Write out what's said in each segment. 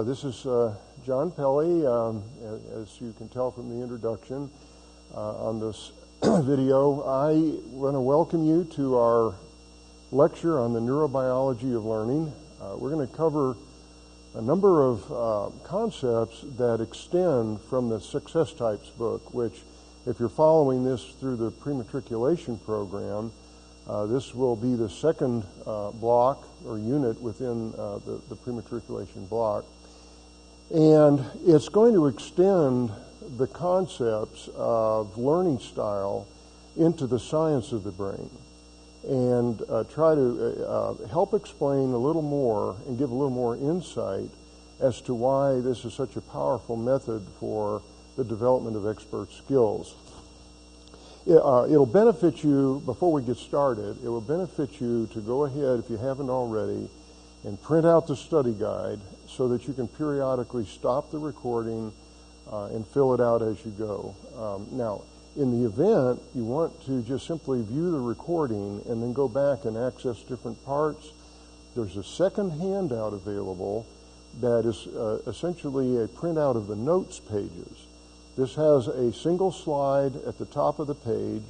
This is John Pelley, as you can tell from the introduction on this video. I want to welcome you to our lecture on the neurobiology of learning. We're going to cover a number of concepts that extend from the SuccessTypes book, which, if you're following this through the pre-matriculation program, this will be the second block or unit within the pre-matriculation block. And it's going to extend the concepts of learning style into the science of the brain and try to help explain a little more and give a little more insight as to why this is such a powerful method for the development of expert skills. It'll benefit you, before we get started, it will benefit you to go ahead, if you haven't already, and print out the study guide so that you can periodically stop the recording and fill it out as you go. Now, in the event you want to just simply view the recording and then go back and access different parts, there's a second handout available that is essentially a printout of the notes pages. This has a single slide at the top of the page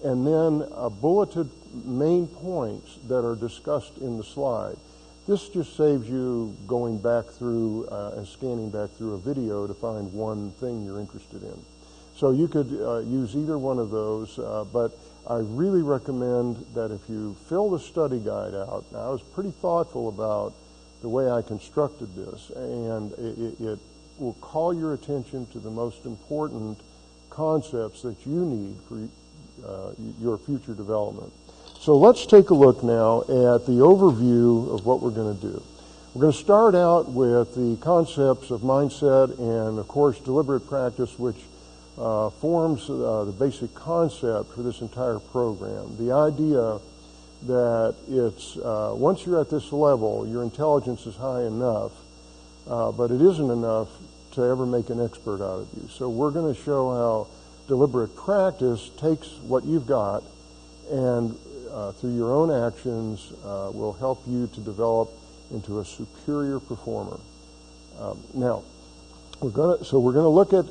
and then bulleted main points that are discussed in the slide. This just saves you going back through and scanning back through a video to find one thing you're interested in. So you could use either one of those, but I really recommend that if you fill the study guide out. Now, I was pretty thoughtful about the way I constructed this, and it will call your attention to the most important concepts that you need for your future development. So let's take a look now at the overview of what we're going to do. We're going to start out with the concepts of mindset and, of course, deliberate practice, which forms the basic concept for this entire program. The idea that it's once you're at this level, your intelligence is high enough, but it isn't enough to ever make an expert out of you. So we're going to show how deliberate practice takes what you've got and through your own actions will help you to develop into a superior performer. Now, we're going to look at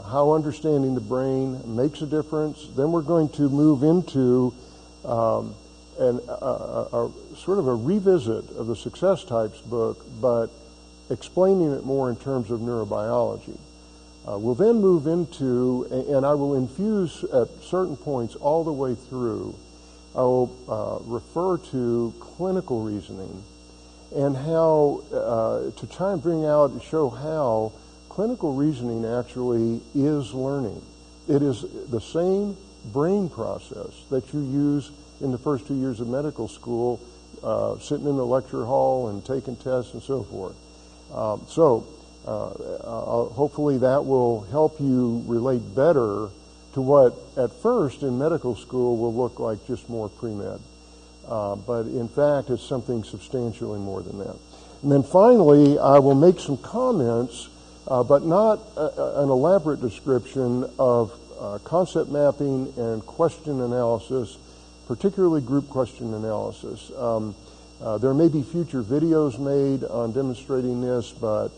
how understanding the brain makes a difference. Then we're going to move into sort of a revisit of the SuccessTypes book, but explaining it more in terms of neurobiology. We'll then move into, and I will infuse at certain points all the way through, I will refer to clinical reasoning and how, to try and bring out and show how clinical reasoning actually is learning. It is the same brain process that you use in the first 2 years of medical school, sitting in the lecture hall and taking tests and so forth. Hopefully that will help you relate better to what at first in medical school will look like just more pre-med. But in fact, it's something substantially more than that. And then finally, I will make some comments, but not an elaborate description of concept mapping and question analysis, particularly group question analysis. There may be future videos made on demonstrating this, but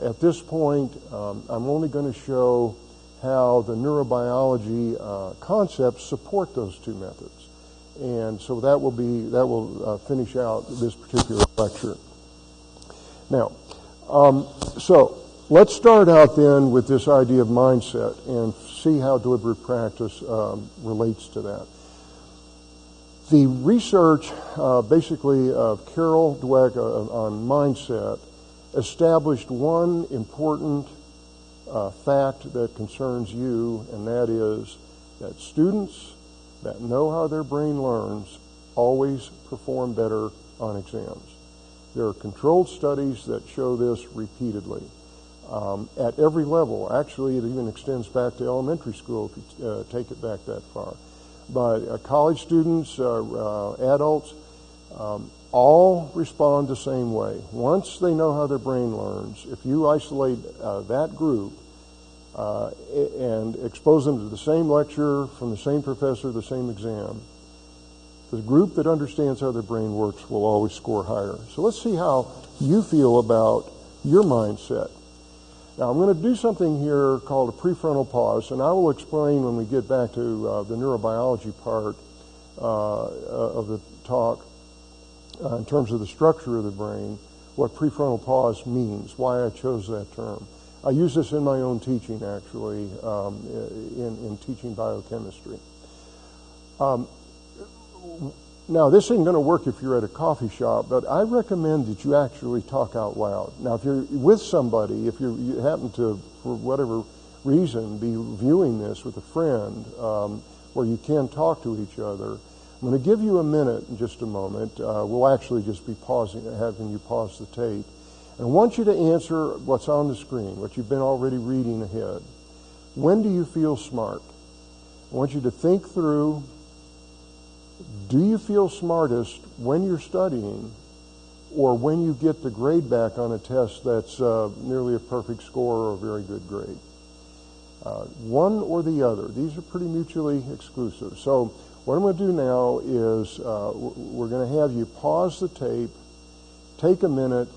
at this point, I'm only going to show how the neurobiology concepts support those two methods. And so that will finish out this particular lecture. Now, so let's start out then with this idea of mindset and see how deliberate practice relates to that. The research basically of Carol Dweck on mindset established one important fact that concerns you, and that is that students that know how their brain learns always perform better on exams. There are controlled studies that show this repeatedly at every level. Actually, it even extends back to elementary school if you take it back that far. But college students, adults, all respond the same way. Once they know how their brain learns, if you isolate that group and expose them to the same lecture from the same professor, the same exam, The group that understands how their brain works will always score higher. So let's see how you feel about your mindset. Now, I'm going to do something here called a prefrontal pause, and I will explain when we get back to the neurobiology part of the talk in terms of the structure of the brain, what prefrontal pause means, why I chose that term. I use this in my own teaching, actually, in teaching biochemistry. Now, this isn't going to work if you're at a coffee shop, but I recommend that you actually talk out loud. Now, if you're with somebody, if you happen to, for whatever reason, be viewing this with a friend where you can talk to each other, I'm going to give you a minute in just a moment. We'll actually just be having you pause the tape. And I want you to answer what's on the screen, what you've been already reading ahead. When do you feel smart? I want you to think through, do you feel smartest when you're studying or when you get the grade back on a test that's nearly a perfect score or a very good grade? One or the other. These are pretty mutually exclusive. So what I'm going to do now is we're going to have you pause the tape, take a minute,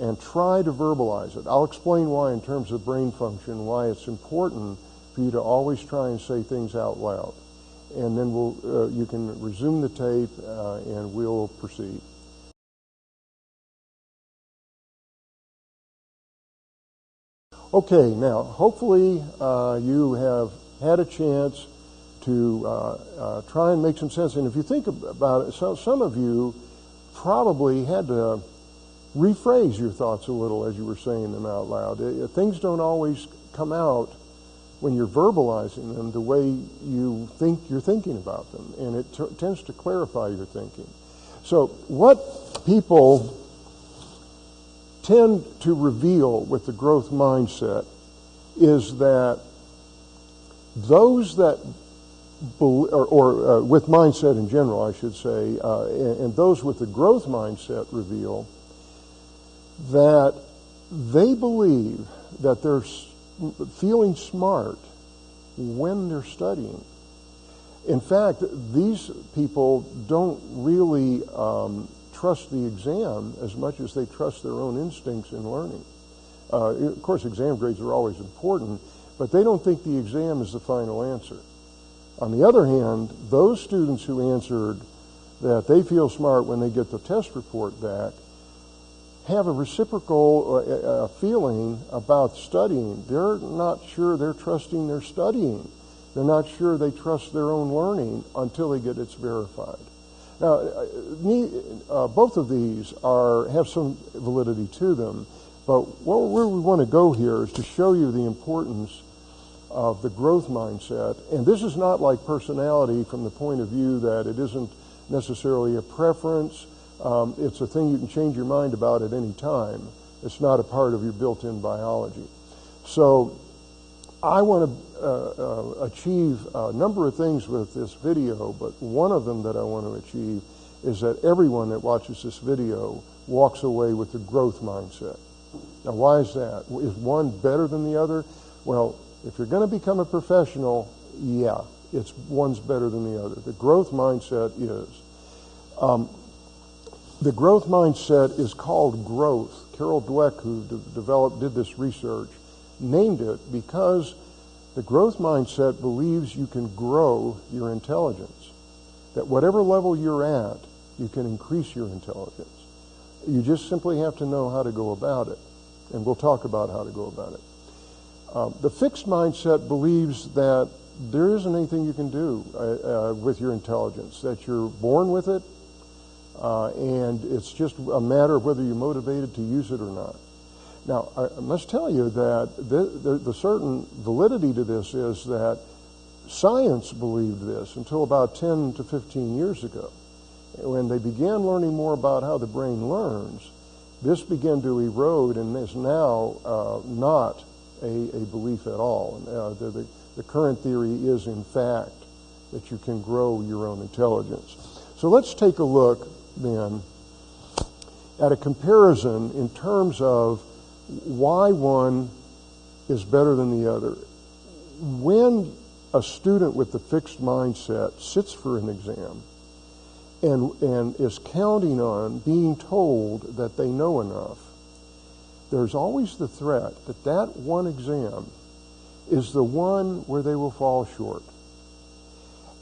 and try to verbalize it. I'll explain why in terms of brain function, why it's important for you to always try and say things out loud. And then you can resume the tape and we'll proceed. Okay, now hopefully you have had a chance to try and make some sense. And if you think about it, some of you probably had to rephrase your thoughts a little as you were saying them out loud. Things don't always come out when you're verbalizing them the way you think you're thinking about them, and it tends to clarify your thinking. So what people tend to reveal with the growth mindset is that those that with mindset in general, I should say, and those with the growth mindset reveal that they believe that they're feeling smart when they're studying. In fact, these people don't really trust the exam as much as they trust their own instincts in learning. Of course, exam grades are always important, but they don't think the exam is the final answer. On the other hand, those students who answered that they feel smart when they get the test report back have a reciprocal feeling about studying. They're not sure they're trusting their studying. They're not sure they trust their own learning until they get it verified. Now, both of these have some validity to them, but where we want to go here is to show you the importance of the growth mindset. And this is not like personality from the point of view that it isn't necessarily a preference. It's a thing you can change your mind about at any time. It's not a part of your built-in biology. So I want to achieve a number of things with this video, but one of them that I want to achieve is that everyone that watches this video walks away with the growth mindset. Now, why is that? Is one better than the other? Well, if you're going to become a professional, yeah, one's better than the other. The growth mindset is. The growth mindset is called growth. Carol Dweck, who did this research, named it because the growth mindset believes you can grow your intelligence. That whatever level you're at, you can increase your intelligence. You just simply have to know how to go about it. And we'll talk about how to go about it. The fixed mindset believes that there isn't anything you can do with your intelligence, that you're born with it, and it's just a matter of whether you're motivated to use it or not. Now, I must tell you that the certain validity to this is that science believed this until about 10 to 15 years ago. When they began learning more about how the brain learns, this began to erode and is now not a belief at all. The current theory is, in fact, that you can grow your own intelligence. So let's take a look then at a comparison in terms of why one is better than the other. When a student with the fixed mindset sits for an exam and is counting on being told that they know enough, there's always the threat that that one exam is the one where they will fall short.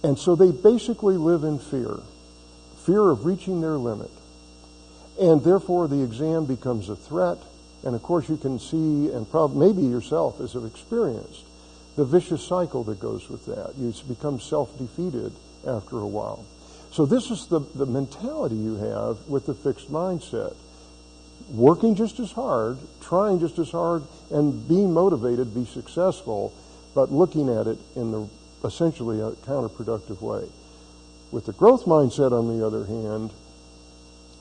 And so they basically live in fear of reaching their limit. And therefore the exam becomes a threat. And of course you can see, and maybe yourself as have experienced, the vicious cycle that goes with that. You become self-defeated after a while. So this is the mentality you have with the fixed mindset. Working just as hard, trying just as hard, and being motivated to be successful, but looking at it in the essentially a counterproductive way. With the growth mindset, on the other hand,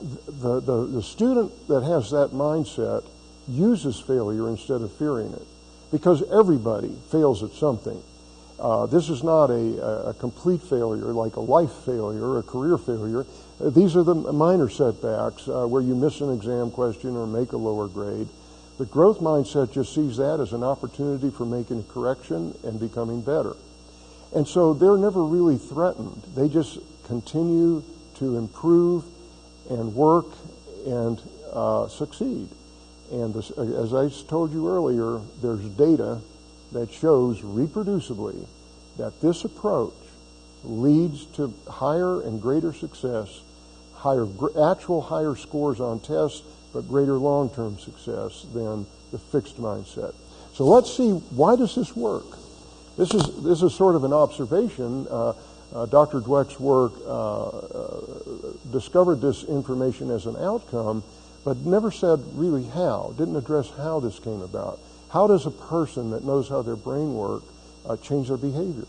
the student that has that mindset uses failure instead of fearing it, because everybody fails at something. This is not a complete failure, like a life failure, a career failure. These are the minor setbacks where you miss an exam question or make a lower grade. The growth mindset just sees that as an opportunity for making a correction and becoming better. And so they're never really threatened. They just continue to improve and work and succeed. And this, as I told you earlier, there's data that shows reproducibly that this approach leads to higher and greater success, actual higher scores on tests, but greater long-term success than the fixed mindset. So let's see, why does this work? This is sort of an observation. Dr. Dweck's work discovered this information as an outcome, but never said really how, didn't address how this came about. How does a person that knows how their brain works change their behavior?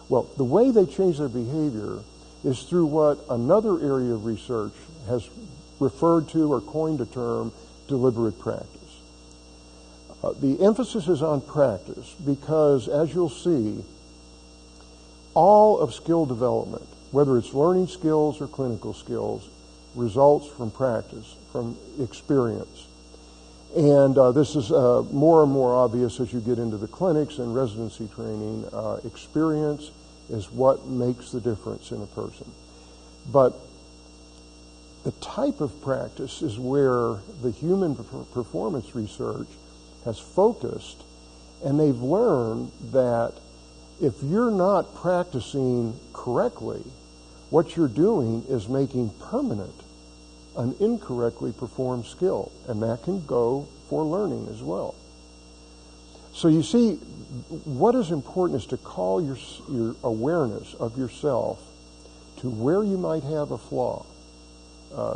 Well, the way they change their behavior is through what another area of research has referred to or coined a term, deliberate practice. The emphasis is on practice because, as you'll see, all of skill development, whether it's learning skills or clinical skills, results from practice, from experience. And this is more and more obvious as you get into the clinics and residency training. Experience is what makes the difference in a person. But the type of practice is where the human performance research has focused, and they've learned that if you're not practicing correctly, what you're doing is making permanent an incorrectly performed skill, and that can go for learning as well. So you see, what is important is to call your awareness of yourself to where you might have a flaw.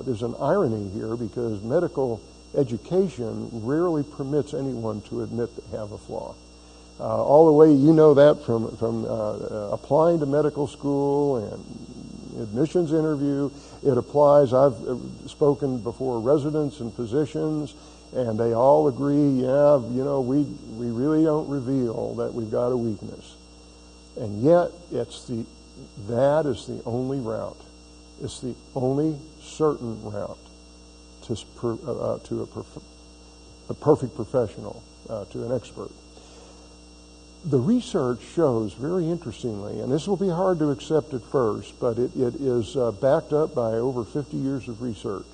There's an irony here because medical education rarely permits anyone to admit they have a flaw. All the way, you know that from applying to medical school and admissions interview. It applies. I've spoken before residents and physicians, and they all agree, yeah, you know, we really don't reveal that we've got a weakness. And yet, that is the only route. It's the only certain route to a perfect professional, to an expert. The research shows, very interestingly, and this will be hard to accept at first, but it is backed up by over 50 years of research.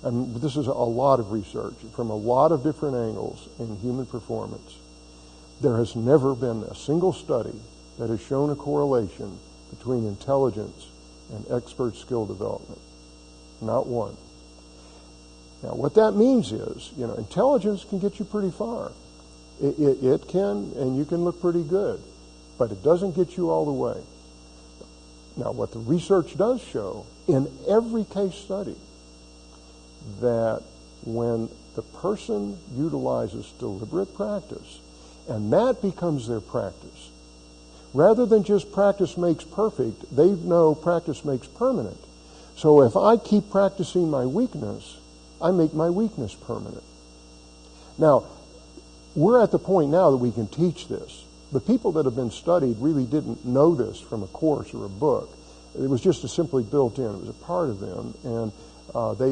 And this is a lot of research from a lot of different angles in human performance. There has never been a single study that has shown a correlation between intelligence and expert skill development. Not one. Now, what that means is, you know, intelligence can get you pretty far. It can, and you can look pretty good, but it doesn't get you all the way. Now, what the research does show in every case study, that when the person utilizes deliberate practice, and that becomes their practice, rather than just practice makes perfect, they know practice makes permanent. So if I keep practicing my weakness, I make my weakness permanent. Now, we're at the point now that we can teach this. The people that have been studied really didn't know this from a course or a book. It was just simply built in. It was a part of them, and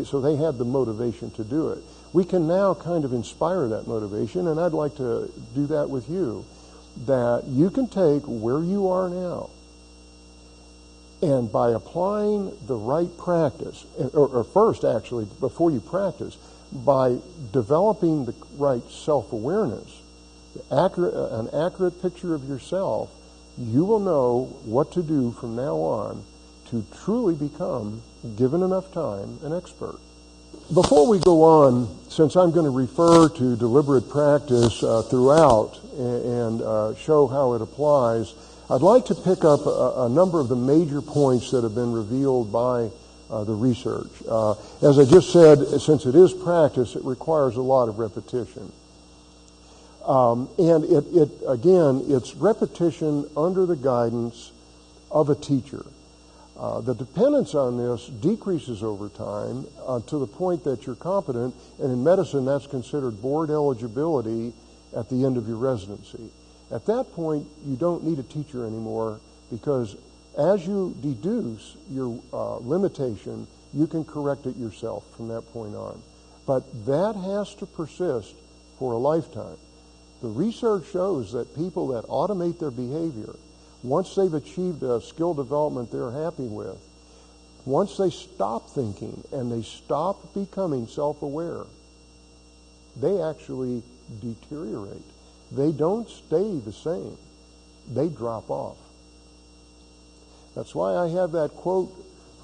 so they had the motivation to do it. We can now kind of inspire that motivation, and I'd like to do that with you, that you can take where you are now And by applying the right practice, or first actually, before you practice, by developing the right self-awareness, an accurate picture of yourself, you will know what to do from now on to truly become, given enough time, an expert. Before we go on, since I'm going to refer to deliberate practice throughout and show how it applies, I'd like to pick up a number of the major points that have been revealed by the research. As I just said, since it is practice, it requires a lot of repetition. And it's repetition under the guidance of a teacher. The dependence on this decreases over time to the point that you're competent, and in medicine that's considered board eligibility at the end of your residency. At that point, you don't need a teacher anymore, because as you deduce your limitation, you can correct it yourself from that point on. But that has to persist for a lifetime. The research shows that people that automate their behavior, once they've achieved a skill development they're happy with, once they stop thinking and they stop becoming self-aware, they actually deteriorate. They don't stay the same. They drop off. That's why I have that quote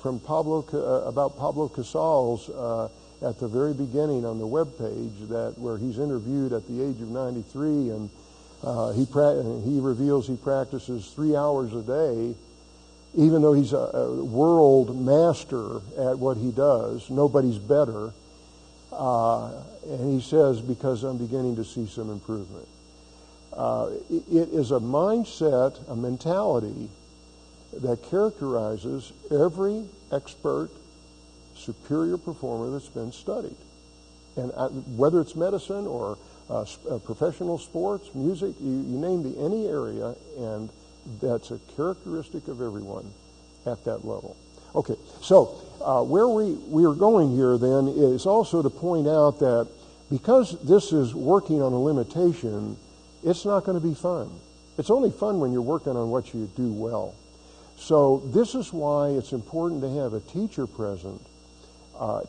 from about Pablo Casal's at the very beginning on the webpage, where he's interviewed at the age of 93, and he reveals he practices 3 hours a day, even though he's a world master at what he does. Nobody's better. And he says, because I'm beginning to see some improvement. It is a mindset, a mentality that characterizes every expert, superior performer that's been studied. And whether it's medicine or professional sports, music, you name any area, and that's a characteristic of everyone at that level. Okay, so where we are going here then is also to point out that because this is working on a limitation, it's not going to be fun. It's only fun when you're working on what you do well. So this is why it's important to have a teacher present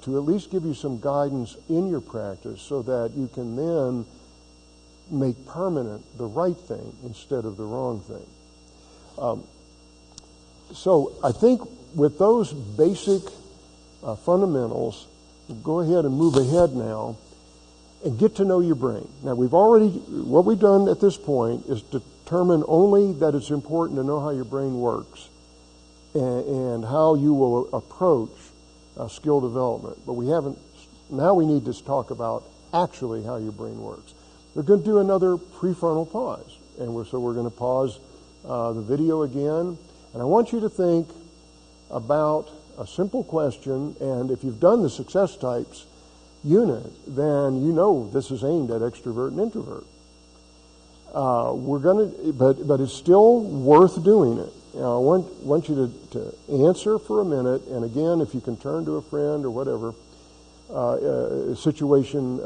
to at least give you some guidance in your practice, so that you can then make permanent the right thing instead of the wrong thing. So I think with those basic fundamentals, we'll go ahead and move ahead now and get to know your brain. Now, what we've done at this point is determine only that it's important to know how your brain works and how you will approach skill development. But now we need to talk about actually how your brain works. We're going to do another prefrontal pause. So we're going to pause the video again. And I want you to think about a simple question. And if you've done the SuccessTypes unit, then you know this is aimed at extrovert and introvert. But it's still worth doing it. I want you to answer for a minute, and again, if you can turn to a friend or whatever, the situation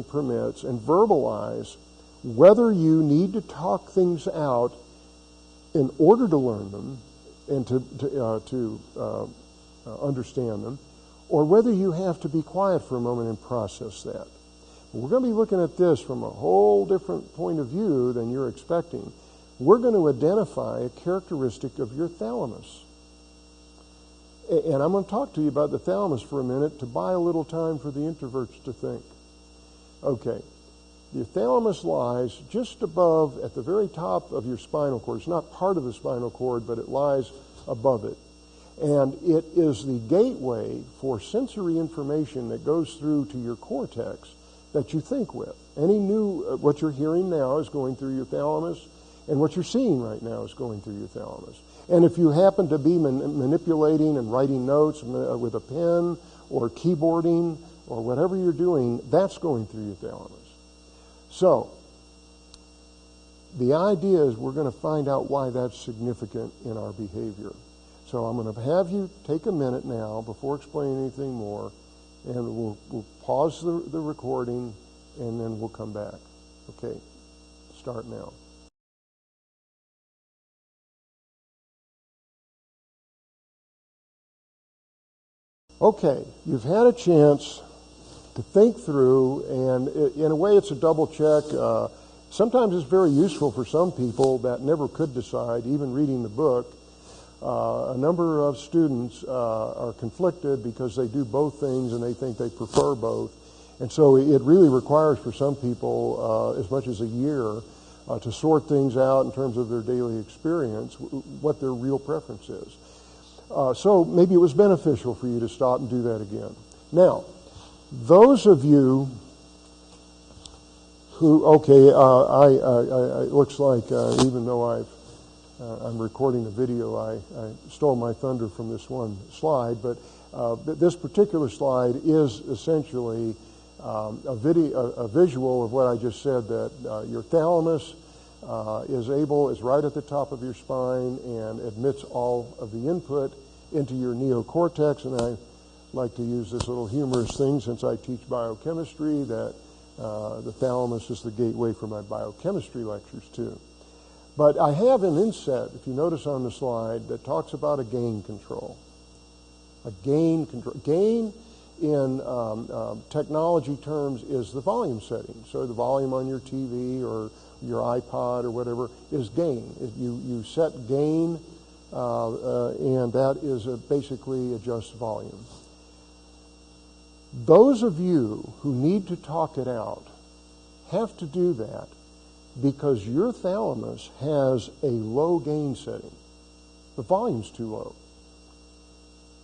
permits, and verbalize whether you need to talk things out in order to learn them and to understand them, or whether you have to be quiet for a moment and process that. We're going to be looking at this from a whole different point of view than you're expecting. We're going to identify a characteristic of your thalamus. And I'm going to talk to you about the thalamus for a minute to buy a little time for the introverts to think. Okay, the thalamus lies just above, at the very top of your spinal cord. It's not part of the spinal cord, but it lies above it. And it is the gateway for sensory information that goes through to your cortex that you think with. What you're hearing now is going through your thalamus, and what you're seeing right now is going through your thalamus. And if you happen to be manipulating and writing notes with a pen or keyboarding or whatever you're doing, that's going through your thalamus. So the idea is we're going to find out why that's significant in our behavior. So I'm going to have you take a minute now before explaining anything more, and we'll pause the recording, and then we'll come back. Okay, start now. Okay, you've had a chance to think through, and in a way it's a double check. Sometimes it's very useful for some people that never could decide, even reading the book. A number of students are conflicted because they do both things and they think they prefer both. And so it really requires for some people as much as a year to sort things out in terms of their daily experience, what their real preference is. So maybe it was beneficial for you to stop and do that again. Now, those of you who, it looks like even though I'm recording a video, I stole my thunder from this one slide, but this particular slide is essentially a visual of what I just said, that your thalamus is right at the top of your spine and admits all of the input into your neocortex. And I like to use this little humorous thing, since I teach biochemistry, that the thalamus is the gateway for my biochemistry lectures too. But I have an inset, if you notice on the slide, that talks about a gain control. A gain control. Gain in technology terms is the volume setting. So the volume on your TV or your iPod or whatever is gain. You set gain, and that is basically adjust volume. Those of you who need to talk it out have to do that because your thalamus has a low gain setting. The volume's too low.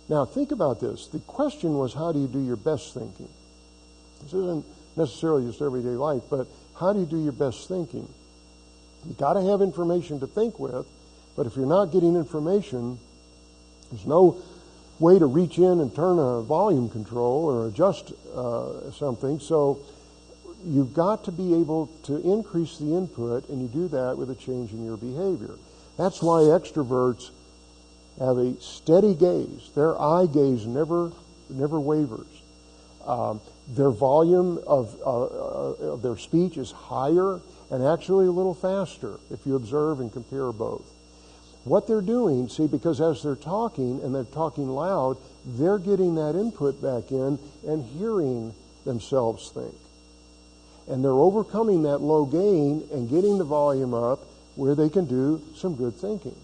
Now think about this. The question was, how do you do your best thinking? This isn't necessarily just everyday life, but how do you do your best thinking? You've got to have information to think with, but if you're not getting information, there's no way to reach in and turn a volume control or adjust something. So you've got to be able to increase the input, and you do that with a change in your behavior. That's why extroverts have a steady gaze. Their eye gaze never wavers. Their volume of their speech is higher and actually a little faster if you observe and compare both. What they're doing, see, because as they're talking, and they're talking loud, they're getting that input back in and hearing themselves think. And they're overcoming that low gain and getting the volume up where they can do some good thinking.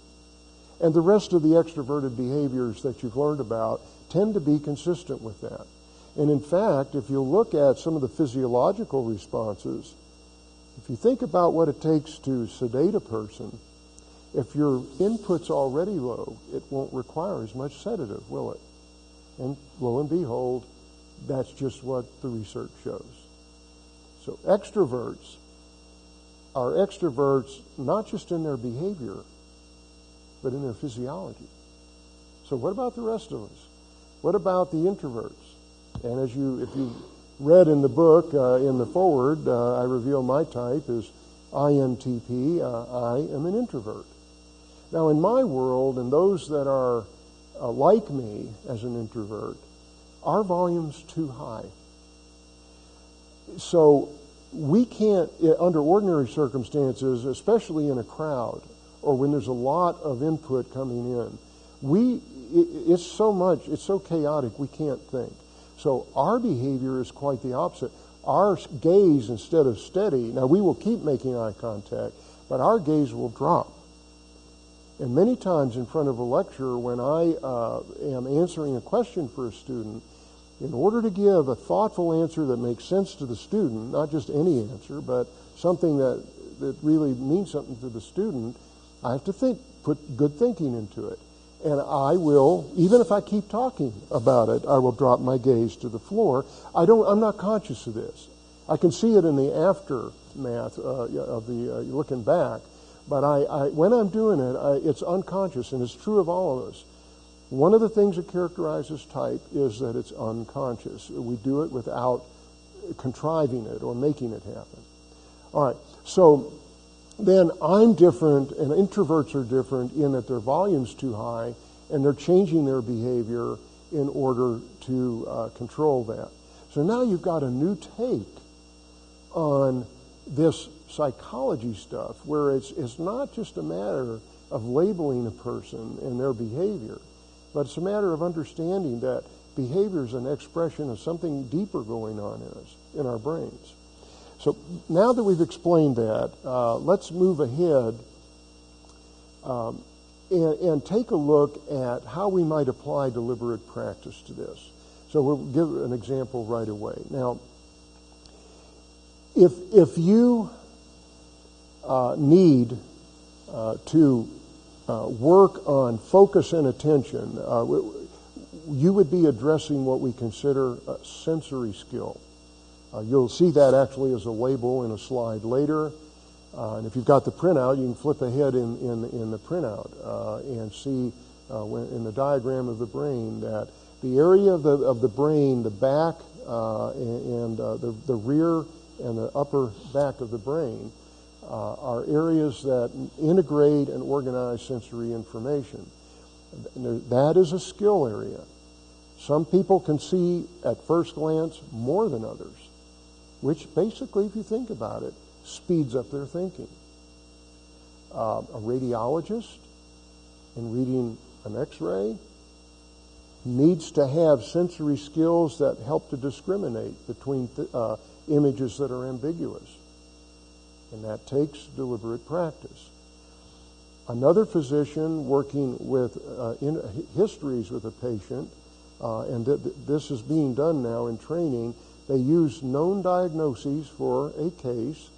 And the rest of the extroverted behaviors that you've learned about tend to be consistent with that. And in fact, if you look at some of the physiological responses, if you think about what it takes to sedate a person, if your input's already low, it won't require as much sedative, will it? And lo and behold, that's just what the research shows. So extroverts are extroverts not just in their behavior, but in their physiology. So what about the rest of us? What about the introverts? And if you read in the book, in the foreword, I reveal my type is INTP. I am an introvert. Now, in my world, and those that are like me as an introvert, our volume's too high. So we can't, under ordinary circumstances, especially in a crowd, or when there's a lot of input coming in, it's so chaotic we can't think. So our behavior is quite the opposite. Our gaze, instead of steady, now we will keep making eye contact, but our gaze will drop. And many times in front of a lecture, when I am answering a question for a student, in order to give a thoughtful answer that makes sense to the student, not just any answer, but something that really means something to the student, I have to put good thinking into it. And I will, even if I keep talking about it, I will drop my gaze to the floor. I'm not conscious of this. I can see it in the aftermath of the looking back. But when I'm doing it, it's unconscious, and it's true of all of us. One of the things that characterizes type is that it's unconscious. We do it without contriving it or making it happen. All right, so then I'm different, and introverts are different in that their volume's too high, and they're changing their behavior in order to control that. So now you've got a new take on this psychology stuff, where it's not just a matter of labeling a person and their behavior, but it's a matter of understanding that behavior is an expression of something deeper going on in us, in our brains. So now that we've explained that, let's move ahead and take a look at how we might apply deliberate practice to this. So we'll give an example right away. Now, if you need to work on focus and attention, you would be addressing what we consider a sensory skill. You'll see that actually as a label in a slide later. And if you've got the printout, you can flip ahead in the printout and see in the diagram of the brain that the area of the brain, the back and the rear and the upper back of the brain are areas that integrate and organize sensory information. That is a skill area. Some people can see at first glance more than others, which basically, if you think about it, speeds up their thinking. A radiologist, in reading an X-ray, needs to have sensory skills that help to discriminate between images that are ambiguous. And that takes deliberate practice. Another physician working with histories with a patient, and this is being done now in training, they use known diagnoses for a case,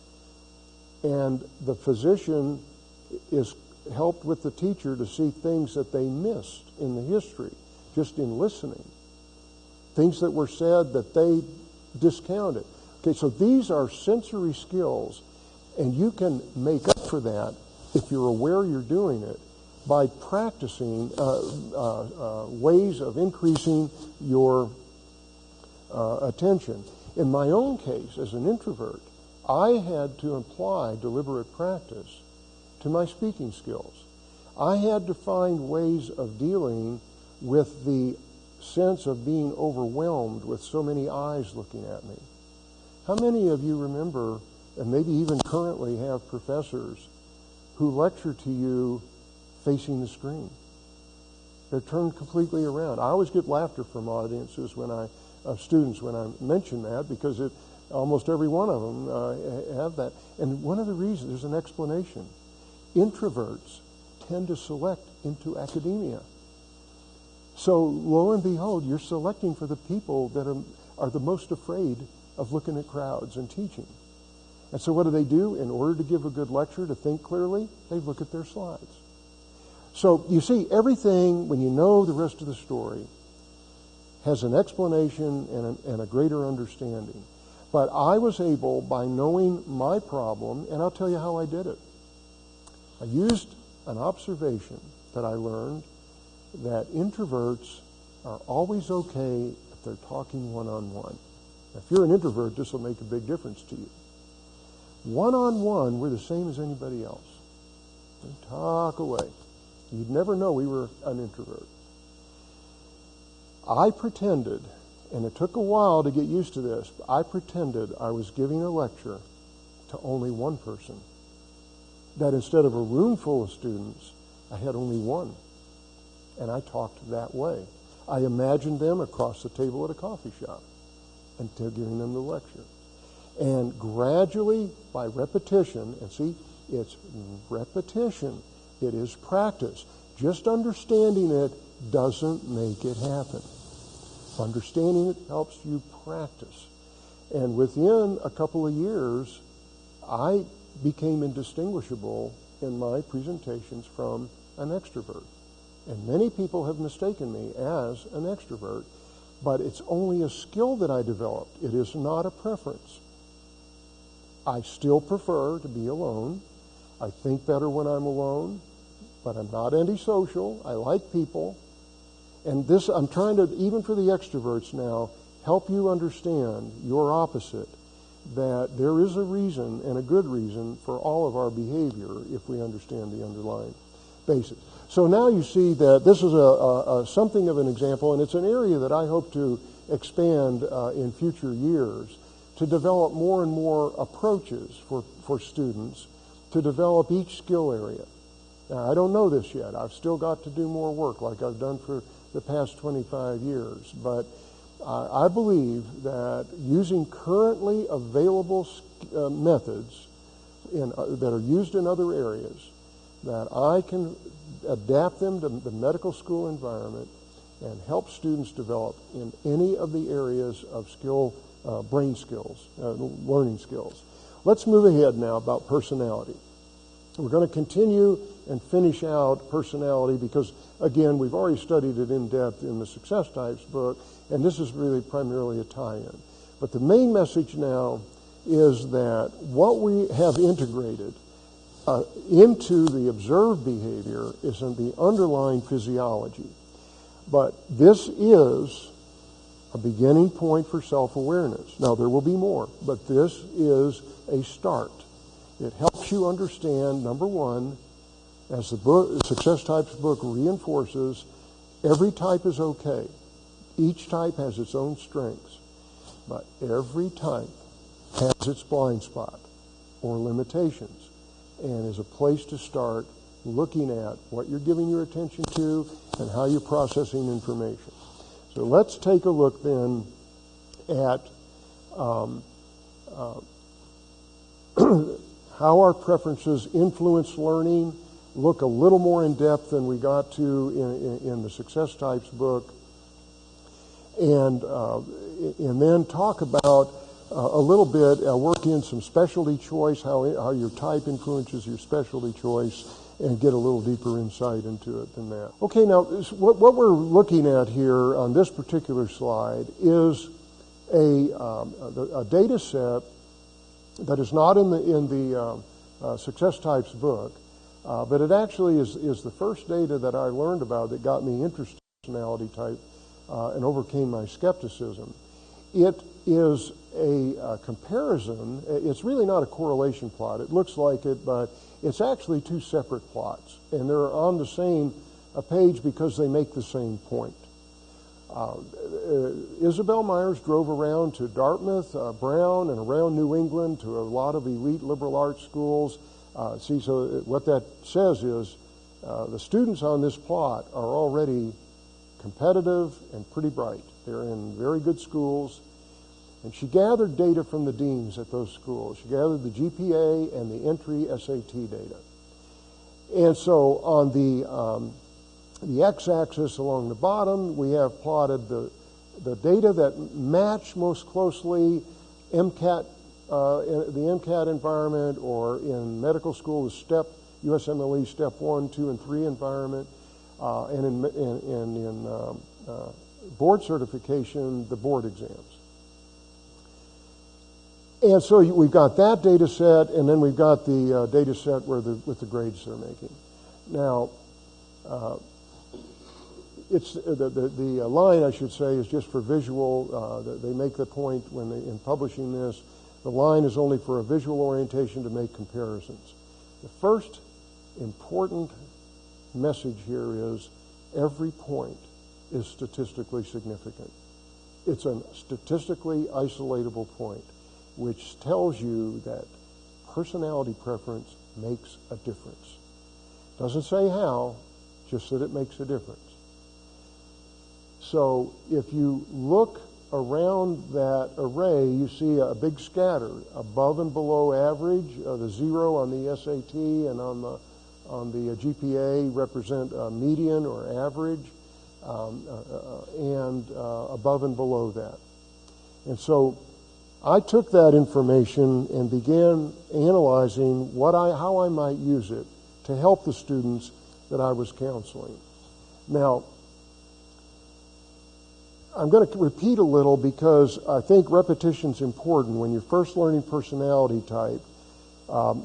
and the physician is helped with the teacher to see things that they missed in the history, just in listening. Things that were said that they discounted. Okay, so these are sensory skills, and you can make up for that if you're aware you're doing it by practicing ways of increasing your attention. In my own case, as an introvert, I had to apply deliberate practice to my speaking skills. I had to find ways of dealing with the sense of being overwhelmed with so many eyes looking at me. How many of you remember, and maybe even currently have professors who lecture to you facing the screen? They're turned completely around. I always get laughter from audiences students when I mention that, because almost every one of them have that. And one of the reasons, there's an explanation. Introverts tend to select into academia. So lo and behold, you're selecting for the people that are the most afraid of looking at crowds and teaching. And so what do? In order to give a good lecture, to think clearly, they look at their slides. So you see, everything, when you know the rest of the story, has an explanation and a greater understanding. But I was able, by knowing my problem, and I'll tell you how I did it. I used an observation that I learned that introverts are always okay if they're talking one-on-one. If you're an introvert, this will make a big difference to you. One-on-one, we're the same as anybody else. We talk away. You'd never know we were an introvert. I pretended, and it took a while to get used to this, but I pretended I was giving a lecture to only one person. That instead of a room full of students, I had only one. And I talked that way. I imagined them across the table at a coffee shop until giving them the lecture. And gradually, by repetition, and see, it's repetition. It is practice. Just understanding it doesn't make it happen. Understanding it helps you practice. And within a couple of years, I became indistinguishable in my presentations from an extrovert. And many people have mistaken me as an extrovert, but it's only a skill that I developed. It is not a preference. I still prefer to be alone. I think better when I'm alone, but I'm not antisocial. I like people. And this, I'm trying to, even for the extroverts now, help you understand your opposite, that there is a reason, and a good reason, for all of our behavior if we understand the underlying basis. So now you see that this is something of an example, and it's an area that I hope to expand in future years, to develop more and more approaches for students to develop each skill area. Now, I don't know this yet. I've still got to do more work like I've done for the past 25 years. But I believe that using currently available methods that are used in other areas, that I can adapt them to the medical school environment and help students develop in any of the areas of brain skills, learning skills. Let's move ahead now about personality. We're going to continue and finish out personality because, again, we've already studied it in depth in the SuccessTypes book, and this is really primarily a tie-in. But the main message now is that what we have integrated into the observed behavior is in the underlying physiology. But this is a beginning point for self-awareness. Now, there will be more, but this is a start. It helps you understand, number one, as the SuccessTypes book reinforces, every type is okay. Each type has its own strengths, but every type has its blind spot or limitations and is a place to start looking at what you're giving your attention to and how you're processing information. So let's take a look then at how our preferences influence learning, look a little more in depth than we got to in the SuccessTypes book, and then talk about a little bit, work in some specialty choice, how your type influences your specialty choice, and get a little deeper insight into it than that. Okay, now what we're looking at here on this particular slide is a data set that is not in the SuccessTypes book, but it actually is the first data that I learned about that got me interested in personality type and overcame my skepticism. It is a comparison. It's really not a correlation plot. It looks like it, but it's actually two separate plots, and they're on the same page because they make the same point. Isabel Myers drove around to Dartmouth, Brown, and around New England to a lot of elite liberal arts schools. So what that says is the students on this plot are already competitive and pretty bright. They're in very good schools. And she gathered data from the deans at those schools. She gathered the GPA and the entry SAT data. And so on the x-axis along the bottom, we have plotted the data that match most closely MCAT, the MCAT environment, or in medical school, the USMLE Step 1, 2, and 3 environment, and in board certification, the board exams. And so we've got that data set, and then we've got the data set with the grades they're making. Now, it's the line, I should say, is just for visual. They make the point in publishing this, the line is only for a visual orientation to make comparisons. The first important message here is every point is statistically significant. It's a statistically isolatable point, which tells you that personality preference makes a difference. Doesn't say how, just that it makes a difference. So if you look around that array, you see a big scatter above and below average. The 0 on the SAT and on the GPA represent median or average, and above and below that. And so I took that information and began analyzing how I might use it to help the students that I was counseling. Now, I'm going to repeat a little because I think repetition's important. When you're first learning personality type,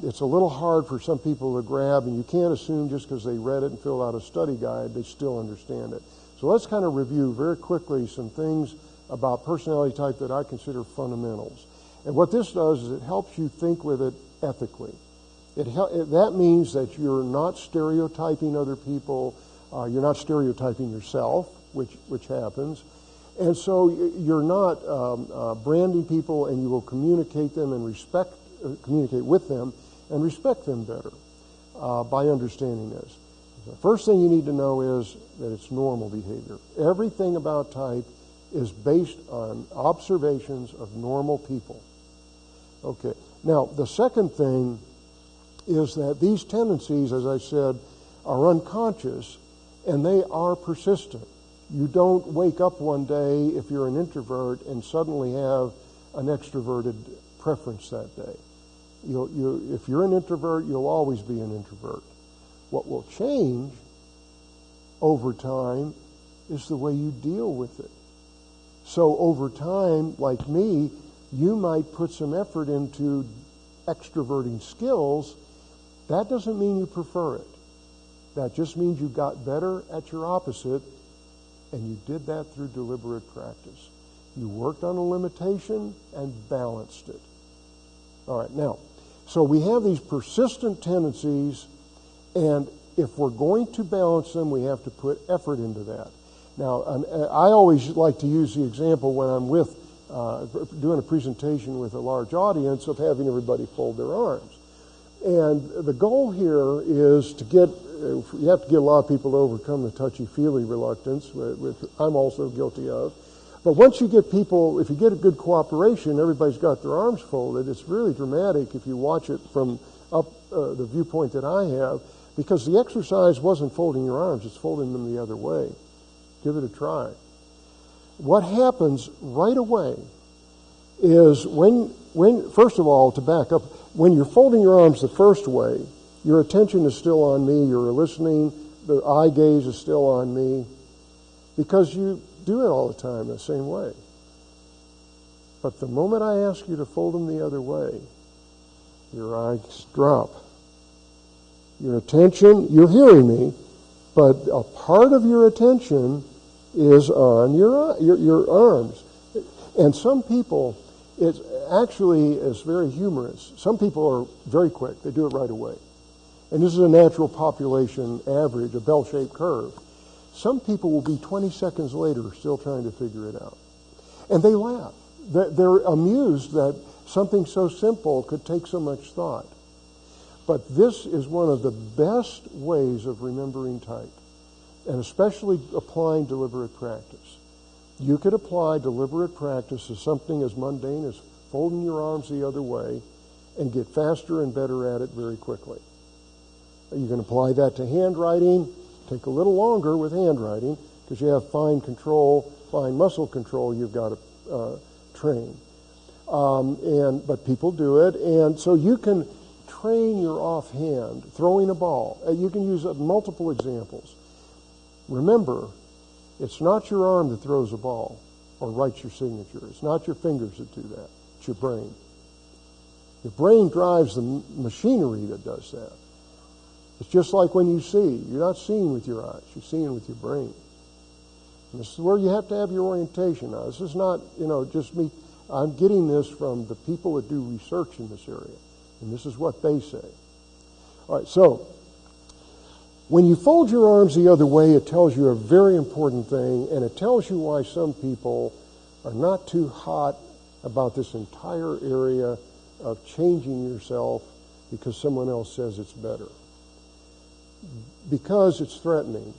it's a little hard for some people to grab, and you can't assume just because they read it and filled out a study guide, they still understand it. So let's kind of review very quickly some things about personality type that I consider fundamentals. And what this does is it helps you think with it ethically. That means that you're not stereotyping other people, you're not stereotyping yourself, which happens, and so you're not branding people, and you will communicate them and communicate with them and respect them better by understanding this. The first thing you need to know is that it's normal behavior. Everything about type is based on observations of normal people. Okay. Now, the second thing is that these tendencies, as I said, are unconscious and they are persistent. You don't wake up one day if you're an introvert and suddenly have an extroverted preference that day. If you're an introvert, you'll always be an introvert. What will change over time is the way you deal with it. So over time, like me, you might put some effort into extroverting skills. That doesn't mean you prefer it. That just means you got better at your opposite, and you did that through deliberate practice. You worked on a limitation and balanced it. All right, now, so we have these persistent tendencies, and if we're going to balance them, we have to put effort into that. Now, I always like to use the example when I'm doing a presentation with a large audience of having everybody fold their arms. And the goal here is to you have to get a lot of people to overcome the touchy-feely reluctance, which I'm also guilty of. But once you get people, if you get a good cooperation, everybody's got their arms folded, it's really dramatic if you watch it from up the viewpoint that I have, because the exercise wasn't folding your arms, it's folding them the other way. Give it a try. What happens right away is when first of all, to back up, when you're folding your arms the first way, your attention is still on me, you're listening, the eye gaze is still on me, because you do it all the time the same way. But the moment I ask you to fold them the other way, your eyes drop. Your attention, you're hearing me, but a part of your attention is on your arms. And some people, it's very humorous. Some people are very quick. They do it right away. And this is a natural population average, a bell-shaped curve. Some people will be 20 seconds later still trying to figure it out. And they laugh. They're amused that something so simple could take so much thought. But this is one of the best ways of remembering type, and especially applying deliberate practice. You could apply deliberate practice to something as mundane as folding your arms the other way and get faster and better at it very quickly. You can apply that to handwriting. Take a little longer with handwriting because you have fine muscle control you've got to train. But people do it, and so you can train your offhand, throwing a ball. You can use multiple examples. Remember, it's not your arm that throws a ball or writes your signature. It's not your fingers that do that. It's your brain. Your brain drives the machinery that does that. It's just like when you see. You're not seeing with your eyes. You're seeing with your brain. And this is where you have to have your orientation. Now, this is not, just me. I'm getting this from the people that do research in this area. And this is what they say. All right, so when you fold your arms the other way, it tells you a very important thing, and it tells you why some people are not too hot about this entire area of changing yourself because someone else says it's better. Because it's threatening.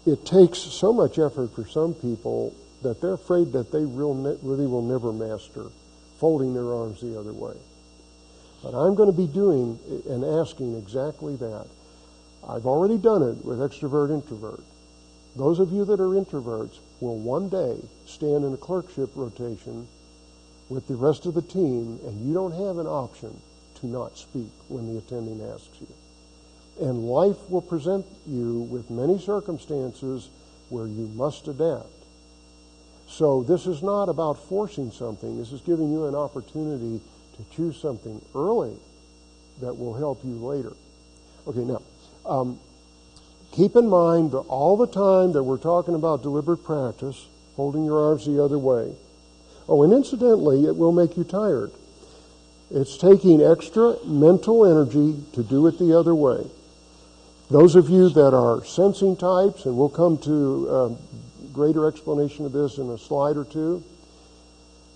It takes so much effort for some people that they're afraid that they really will never master folding their arms the other way. But I'm going to be doing and asking exactly that. I've already done it with extrovert-introvert. Those of you that are introverts will one day stand in a clerkship rotation with the rest of the team, and you don't have an option to not speak when the attending asks you. And life will present you with many circumstances where you must adapt. So this is not about forcing something. This is giving you an opportunity to choose something early that will help you later. Okay, now, keep in mind that all the time that we're talking about deliberate practice, holding your arms the other way. Oh, and incidentally, it will make you tired. It's taking extra mental energy to do it the other way. Those of you that are sensing types, and we'll come to greater explanation of this in a slide or two,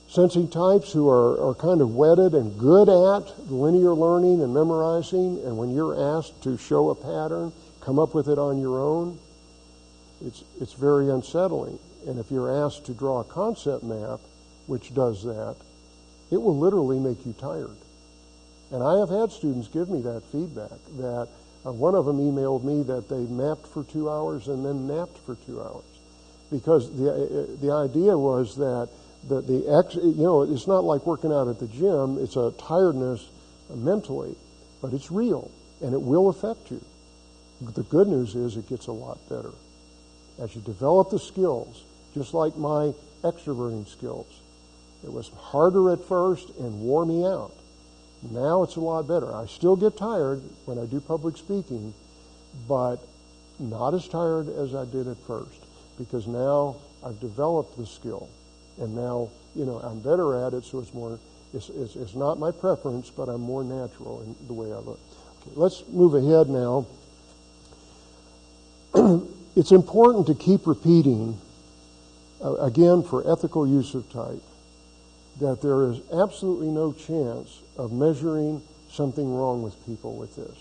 Sensing types who are kind of wedded and good at linear learning and memorizing, and when you're asked to show a pattern, come up with it on your own, it's very unsettling. And if you're asked to draw a concept map, which does that, it will literally make you tired. And I have had students give me that feedback, that one of them emailed me that they mapped for 2 hours and then napped for 2 hours. Because the idea was that it's not like working out at the gym. It's a tiredness mentally, but it's real, and it will affect you. The good news is it gets a lot better. As you develop the skills, just like my extroverting skills, it was harder at first and wore me out. Now it's a lot better. I still get tired when I do public speaking, but not as tired as I did at first, because now I've developed the skill, and now I'm better at it. So it's not my preference, but I'm more natural in the way I look. Okay, let's move ahead now. It's important to keep repeating, again, for ethical use of type, that there is absolutely no chance of measuring something wrong with people with this,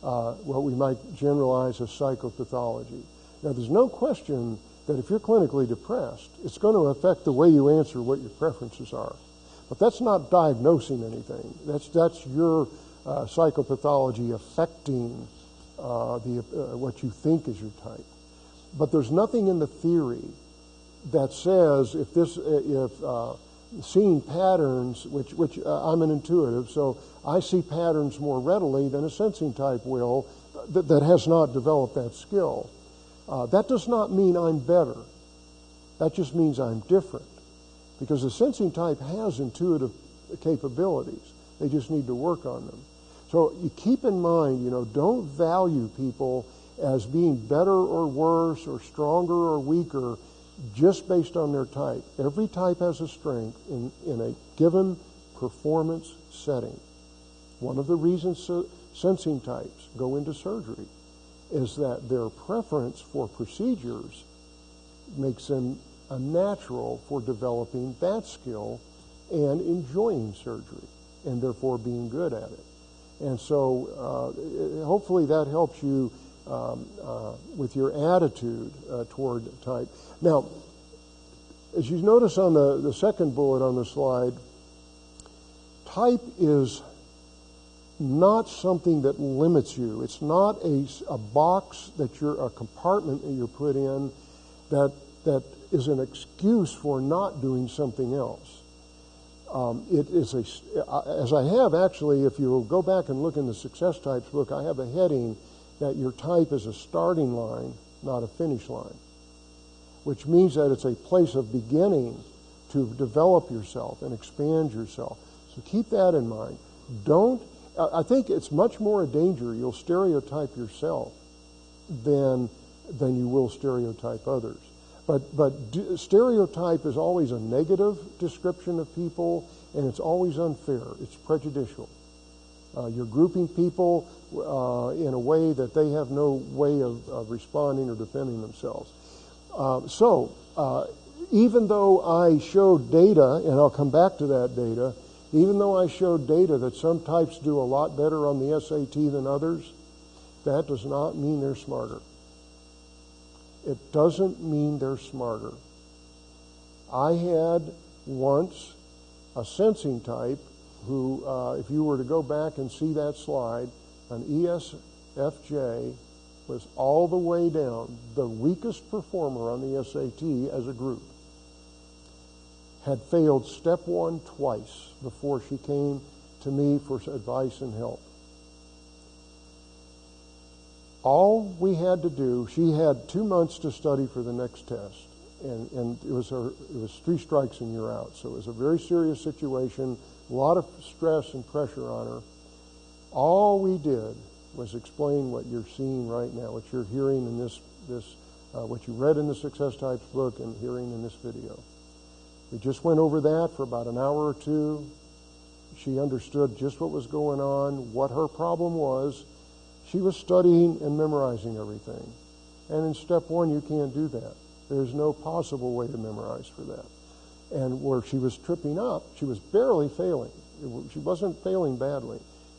what we might generalize as psychopathology. Now, there's no question that if you're clinically depressed, it's going to affect the way you answer what your preferences are. But that's not diagnosing anything. That's your psychopathology affecting what you think is your type. But there's nothing in the theory that says if seeing patterns, which I'm an intuitive, so I see patterns more readily than a sensing type will that has not developed that skill. That does not mean I'm better. That just means I'm different. Because the sensing type has intuitive capabilities. They just need to work on them. So you keep in mind, don't value people as being better or worse or stronger or weaker just based on their type. Every type has a strength in a given performance setting. One of the reasons sensing types go into surgery is that their preference for procedures makes them a natural for developing that skill and enjoying surgery, and therefore being good at it. And so hopefully that helps you with your attitude toward type. Now, as you notice on the second bullet on the slide, type is not something that limits you. It's not a box a compartment that you're put in that is an excuse for not doing something else. It is as I have actually, if you go back and look in the SuccessTypes book, I have a heading that your type is a starting line, not a finish line, which means that it's a place of beginning to develop yourself and expand yourself. So keep that in mind. I think it's much more a danger. You'll stereotype yourself than you will stereotype others. But stereotype is always a negative description of people, and it's always unfair. It's prejudicial. You're grouping people in a way that they have no way of responding or defending themselves. So even though I showed data, and I'll come back to that data, even though I showed data that some types do a lot better on the SAT than others, that does not mean they're smarter. It doesn't mean they're smarter. I had once a sensing type who, if you were to go back and see that slide, an ESFJ was all the way down, the weakest performer on the SAT as a group, had failed step 1 twice before she came to me for advice and help. All we had to do, she had 2 months to study for the next test, and it was 3 strikes and you're out. So it was a very serious situation, a lot of stress and pressure on her. All we did was explain what you're seeing right now, what you're hearing in this what you read in the SuccessTypes book and hearing in this video. We just went over that for about an hour or 2. She understood just what was going on, what her problem was. She was studying and memorizing everything. And in step 1, you can't do that. There's no possible way to memorize for that. and where she was tripping up, she was barely failing. She wasn't failing badly.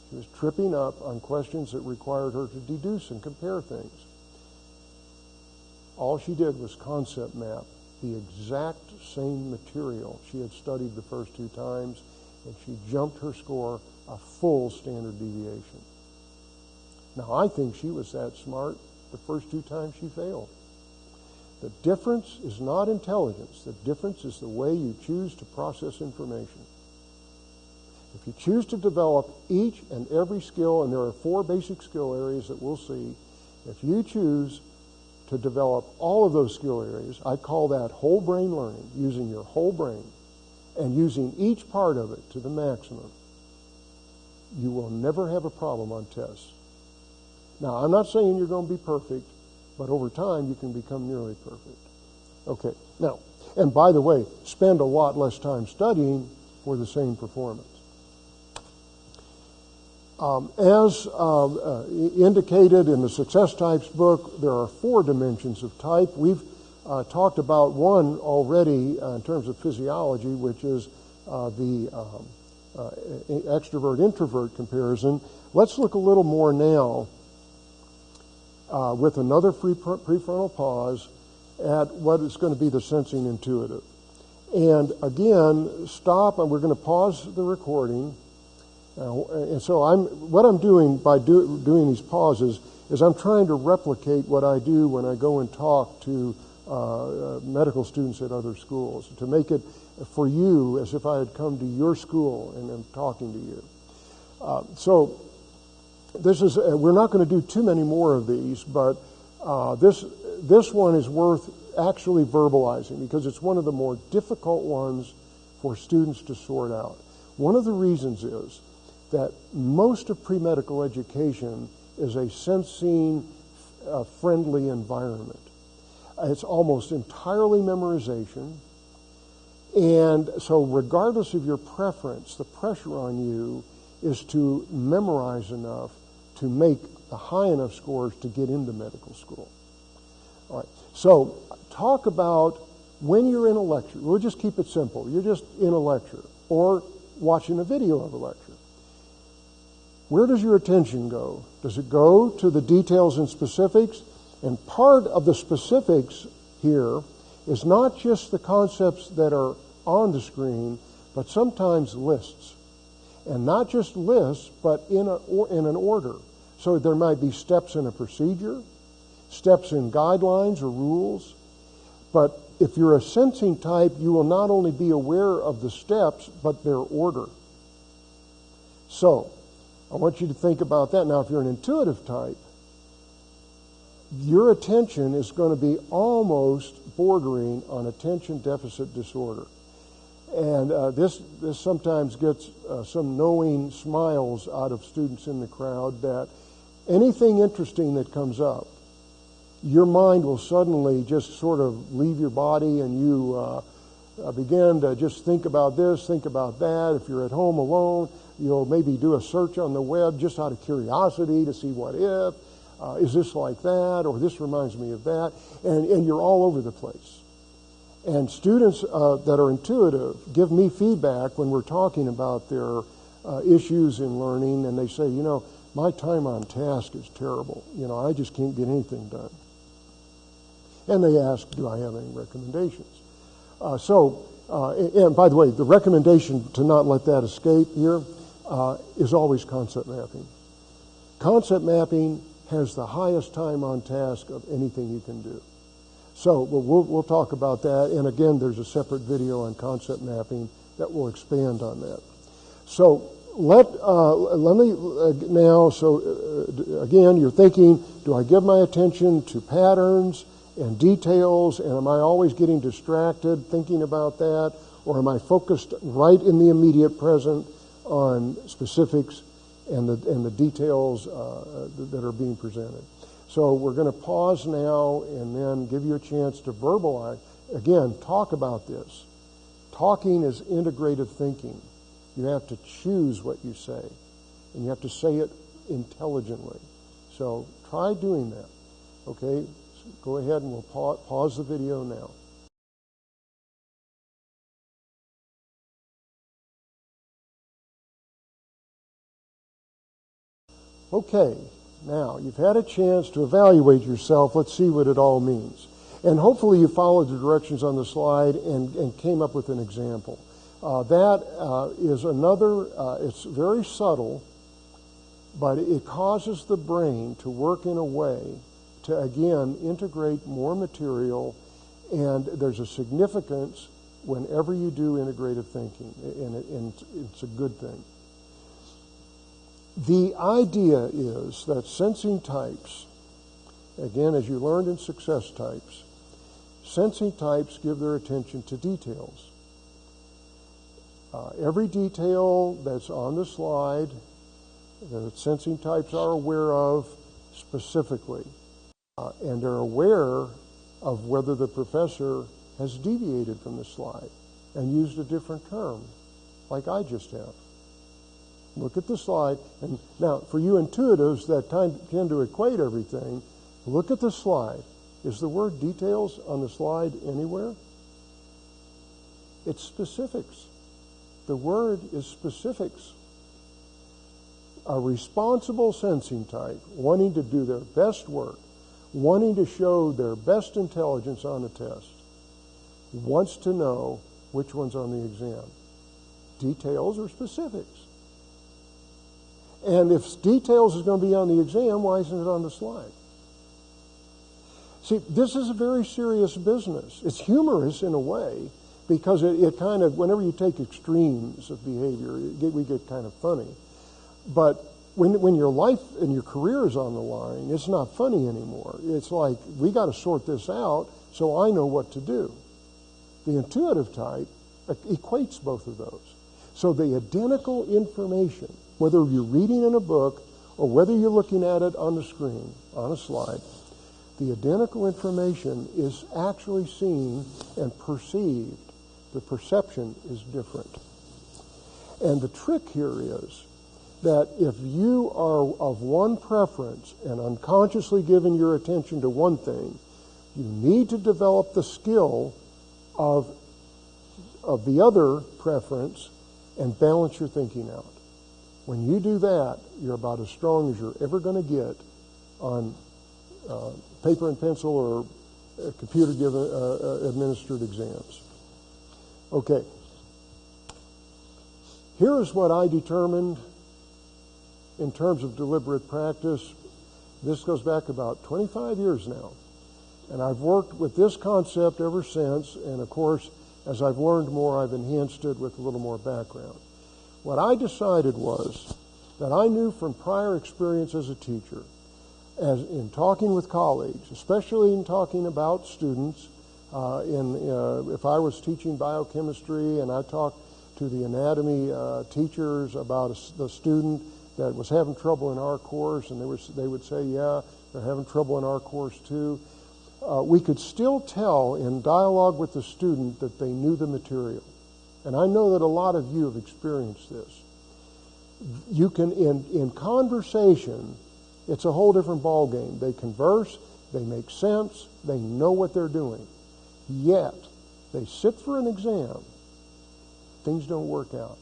She was tripping up on questions that required her to deduce and compare things. All she did was concept map the exact same material she had studied the first 2 times, and she jumped her score a full standard deviation. Now, I think she was that smart the first 2 times she failed. The difference is not intelligence. The difference is the way you choose to process information. If you choose to develop each and every skill, and there are 4 basic skill areas that we'll see, if you choose to develop all of those skill areas, I call that whole brain learning, using your whole brain and using each part of it to the maximum, you will never have a problem on tests. Now, I'm not saying you're going to be perfect, but over time you can become nearly perfect. Okay, now, and by the way, spend a lot less time studying for the same performance. As indicated in the SuccessTypes book, there are 4 dimensions of type. We've talked about one already in terms of physiology, which is the extrovert-introvert comparison. Let's look a little more now with another prefrontal pause at what is going to be the sensing intuitive. And again, stop, and we're going to pause the recording. And so what I'm doing by doing these pauses is I'm trying to replicate what I do when I go and talk to medical students at other schools, to make it for you as if I had come to your school and am talking to you. So this is, we're not going to do too many more of these, but this one is worth actually verbalizing because it's one of the more difficult ones for students to sort out. One of the reasons is that most of pre-medical education is a sensing, friendly environment. It's almost entirely memorization, and so regardless of your preference, the pressure on you is to memorize enough to make the high enough scores to get into medical school. All right, so talk about when you're in a lecture. We'll just keep it simple. You're just in a lecture or watching a video of a lecture. Where does your attention go? Does it go to the details and specifics? And part of the specifics here is not just the concepts that are on the screen, but sometimes lists. And not just lists, but in an order. So there might be steps in a procedure, steps in guidelines or rules. But if you're a sensing type, you will not only be aware of the steps, but their order. So I want you to think about that. Now, if you're an intuitive type, your attention is going to be almost bordering on attention deficit disorder. And this sometimes gets some knowing smiles out of students in the crowd that anything interesting that comes up, your mind will suddenly just sort of leave your body and you begin to just think about this, think about that. If you're at home alone, you'll maybe do a search on the web just out of curiosity to see what if. Is this like that? Or this reminds me of that. And you're all over the place. And students that are intuitive give me feedback when we're talking about their issues in learning, and they say, you know, my time on task is terrible. You know, I just can't get anything done. And they ask, do I have any recommendations? And by the way, the recommendation to not let that escape here is always concept mapping. Concept mapping has the highest time on task of anything you can do. So we'll talk about that. And again, there's a separate video on concept mapping that will expand on that. So let me now, again, you're thinking, do I give my attention to patterns and details, and am I always getting distracted thinking about that, or am I focused right in the immediate present on specifics and the details that are being presented? So we're going to pause now and then give you a chance to verbalize. Again, talk about this. Talking is integrative thinking. You have to choose what you say, and you have to say it intelligently. So try doing that. Okay? So go ahead and we'll pause the video now. Okay, now you've had a chance to evaluate yourself. Let's see what it all means. And hopefully you followed the directions on the slide and came up with an example. That is another, it's very subtle, but it causes the brain to work in a way to, again, integrate more material, and there's a significance whenever you do integrative thinking, and it's a good thing. The idea is that sensing types, again, as you learned in SuccessTypes, sensing types give their attention to details. Every detail that's on the slide that sensing types are aware of specifically, and they're aware of whether the professor has deviated from the slide and used a different term, like I just have. Look at the slide, and now for you intuitives that tend to equate everything, look at the slide. Is the word details on the slide anywhere? It's specifics. The word is specifics. A responsible sensing type, wanting to do their best work, wanting to show their best intelligence on a test, wants to know which one's on the exam. Details or specifics? And if details is going to be on the exam, why isn't it on the slide? See, this is a very serious business. It's humorous in a way because it kind of, whenever you take extremes of behavior, we get kind of funny. But when your life and your career is on the line, it's not funny anymore. It's like, we got to sort this out so I know what to do. The intuitive type equates both of those. So the identical information, whether you're reading in a book or whether you're looking at it on the screen, on a slide, the identical information is actually seen and perceived. The perception is different. And the trick here is that if you are of one preference and unconsciously giving your attention to one thing, you need to develop the skill of the other preference and balance your thinking out. When you do that, you're about as strong as you're ever going to get on paper and pencil or computer-given administered exams. Okay. Here is what I determined in terms of deliberate practice. This goes back about 25 years now. And I've worked with this concept ever since, and of course, as I've learned more, I've enhanced it with a little more background. What I decided was that I knew from prior experience as a teacher, as in talking with colleagues, especially in talking about students, if I was teaching biochemistry and I talked to the anatomy teachers about the student that was having trouble in our course, and they would say, yeah, they're having trouble in our course too. We could still tell in dialogue with the student that they knew the material. And I know that a lot of you have experienced this. You can, in conversation, it's a whole different ballgame. They converse, they make sense, they know what they're doing. Yet, they sit for an exam, things don't work out.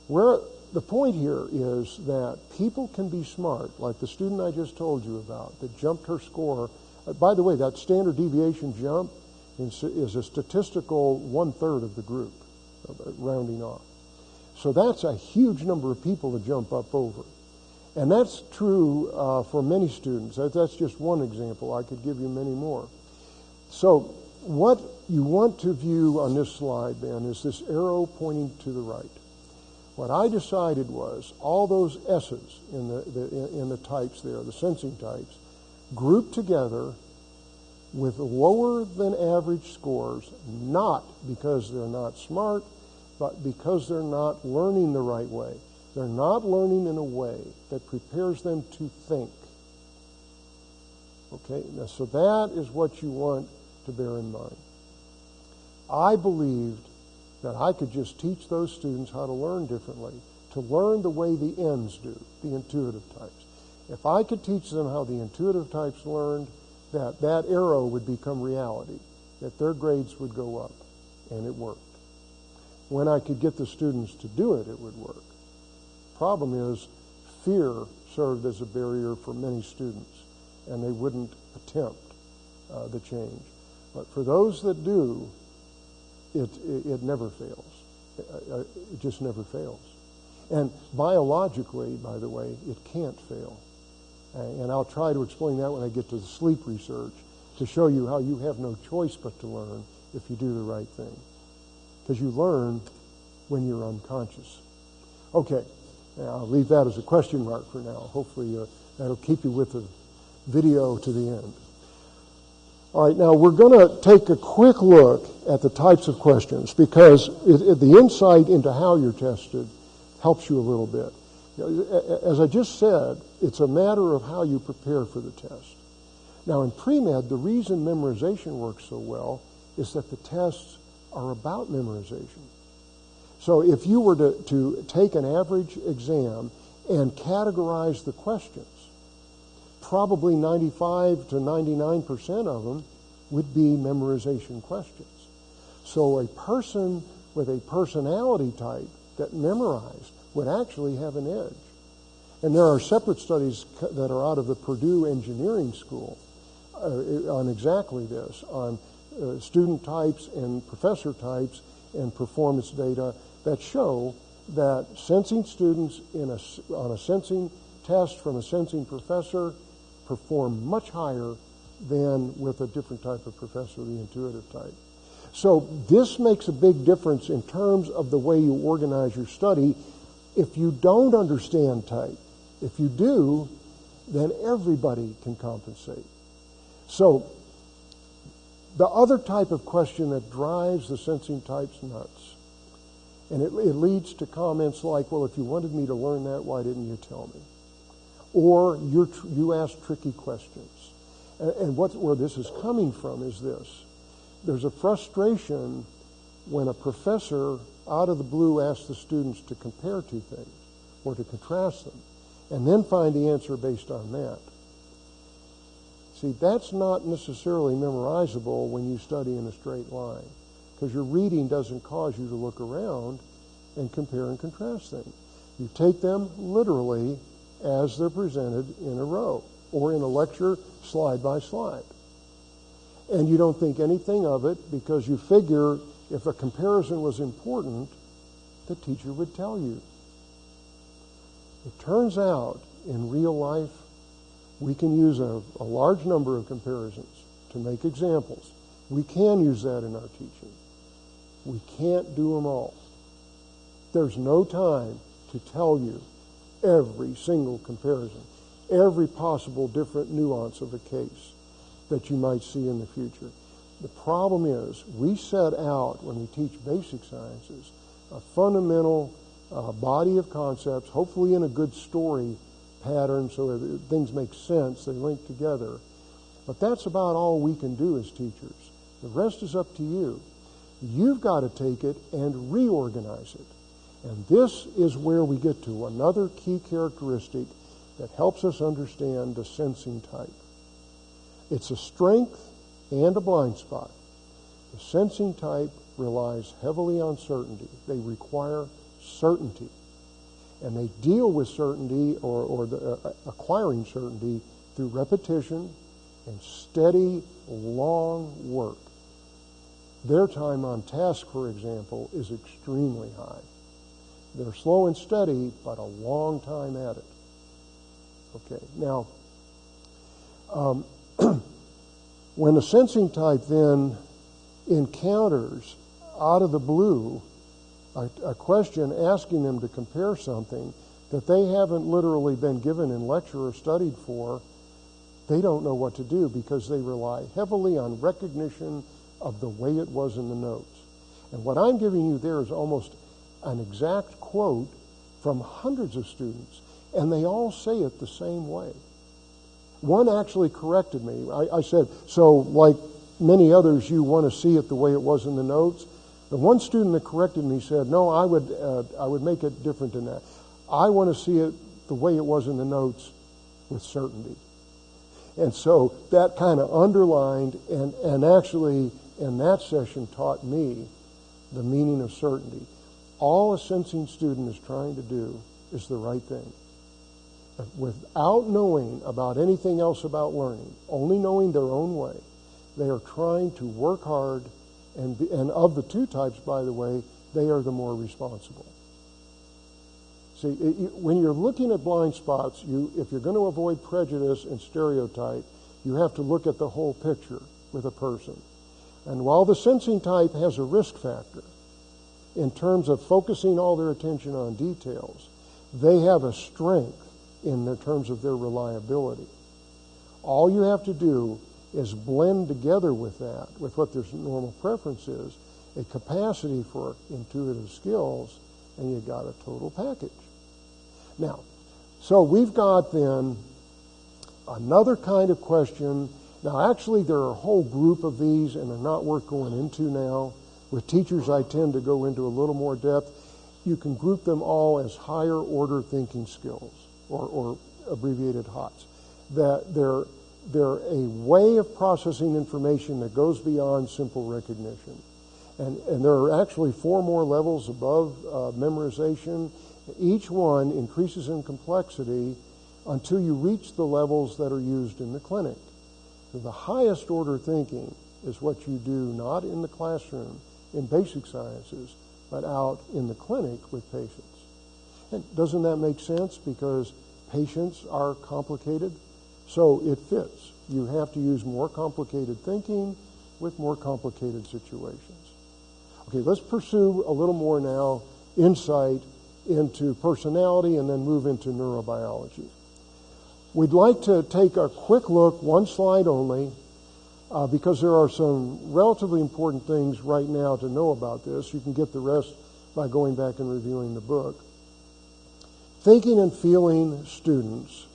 Where the point here is that people can be smart, like the student I just told you about that jumped her score. By the way, that standard deviation jump is a statistical 1/3 of the group, rounding off. So that's a huge number of people to jump up over. And that's true for many students. That's just one example. I could give you many more. So what you want to view on this slide, then, is this arrow pointing to the right. What I decided was all those S's in the types there, the sensing types, grouped together with lower than average scores, not because they're not smart, but because they're not learning the right way. They're not learning in a way that prepares them to think. Okay, now, so that is what you want to bear in mind. I believed that I could just teach those students how to learn differently, to learn the way the N's do, the intuitive types. If I could teach them how the intuitive types learned, that arrow would become reality, that their grades would go up, and it worked. When I could get the students to do it, it would work. Problem is, fear served as a barrier for many students, and they wouldn't attempt the change. But for those that do, it never fails. It just never fails. And biologically, by the way, it can't fail. And I'll try to explain that when I get to the sleep research, to show you how you have no choice but to learn if you do the right thing. Because you learn when you're unconscious. Okay, now I'll leave that as a question mark for now. Hopefully that'll keep you with the video to the end. All right, now we're going to take a quick look at the types of questions, because the insight into how you're tested helps you a little bit. As I just said, it's a matter of how you prepare for the test. Now in pre-med, the reason memorization works so well is that the tests are about memorization. So if you were to take an average exam and categorize the questions, probably 95 to 99% of them would be memorization questions. So a person with a personality type that memorized would actually have an edge. And there are separate studies that are out of the Purdue Engineering School on exactly this, on student types and professor types and performance data that show that sensing students on a sensing test from a sensing professor perform much higher than with a different type of professor, the intuitive type. So this makes a big difference in terms of the way you organize your study. If you don't understand type, if you do, then everybody can compensate. So the other type of question that drives the sensing types nuts, and it leads to comments like, well, if you wanted me to learn that, why didn't you tell me? Or you ask tricky questions. And where this is coming from is this. There's a frustration when a professor out of the blue asks the students to compare two things or to contrast them and then find the answer based on that. See, that's not necessarily memorizable when you study in a straight line, because your reading doesn't cause you to look around and compare and contrast things. You take them literally as they're presented in a row or in a lecture slide by slide. And you don't think anything of it because you figure if a comparison was important, the teacher would tell you. It turns out in real life, we can use a large number of comparisons to make examples. We can use that in our teaching. We can't do them all. There's no time to tell you every single comparison, every possible different nuance of a case that you might see in the future. The problem is we set out, when we teach basic sciences, a fundamental body of concepts, hopefully in a good story pattern so that things make sense, they link together. But that's about all we can do as teachers. The rest is up to you. You've got to take it and reorganize it. And this is where we get to another key characteristic that helps us understand the sensing type. It's a strength and a blind spot. The sensing type relies heavily on certainty. They require certainty. And they deal with certainty or acquiring certainty through repetition and steady, long work. Their time on task, for example, is extremely high. They're slow and steady, but a long time at it. Okay, now, when a sensing type then encounters out of the blue a question asking them to compare something that they haven't literally been given in lecture or studied for, they don't know what to do because they rely heavily on recognition of the way it was in the notes. And what I'm giving you there is almost an exact quote from hundreds of students, and they all say it the same way. One actually corrected me. I said, so like many others, you want to see it the way it was in the notes? The one student that corrected me said, no, I would make it different than that. I want to see it the way it was in the notes with certainty. And so that kind of underlined and actually in that session taught me the meaning of certainty. All a sensing student is trying to do is the right thing. without knowing about anything else about learning, only knowing their own way, they are trying to work hard, and of the two types, by the way, they are the more responsible. See, when you're looking at blind spots, if you're going to avoid prejudice and stereotype, you have to look at the whole picture with a person. And while the sensing type has a risk factor in terms of focusing all their attention on details, they have a strength in the terms of their reliability. All you have to do is blend together with that, with what their normal preference is, a capacity for intuitive skills, and you got a total package. Now, so we've got then another kind of question. Now, actually, there are a whole group of these, and they're not worth going into now. With teachers, I tend to go into a little more depth. You can group them all as higher order thinking skills, or abbreviated HOTS. That they're a way of processing information that goes beyond simple recognition. And there are actually 4 more levels above memorization. Each one increases in complexity until you reach the levels that are used in the clinic. So the highest order thinking is what you do not in the classroom in basic sciences, but out in the clinic with patients. And doesn't that make sense? Because patients are complicated, so it fits. You have to use more complicated thinking with more complicated situations. Okay, let's pursue a little more now insight into personality and then move into neurobiology. We'd like to take a quick look, one slide only, because there are some relatively important things right now to know about this. You can get the rest by going back and reviewing the book. Thinking and feeling students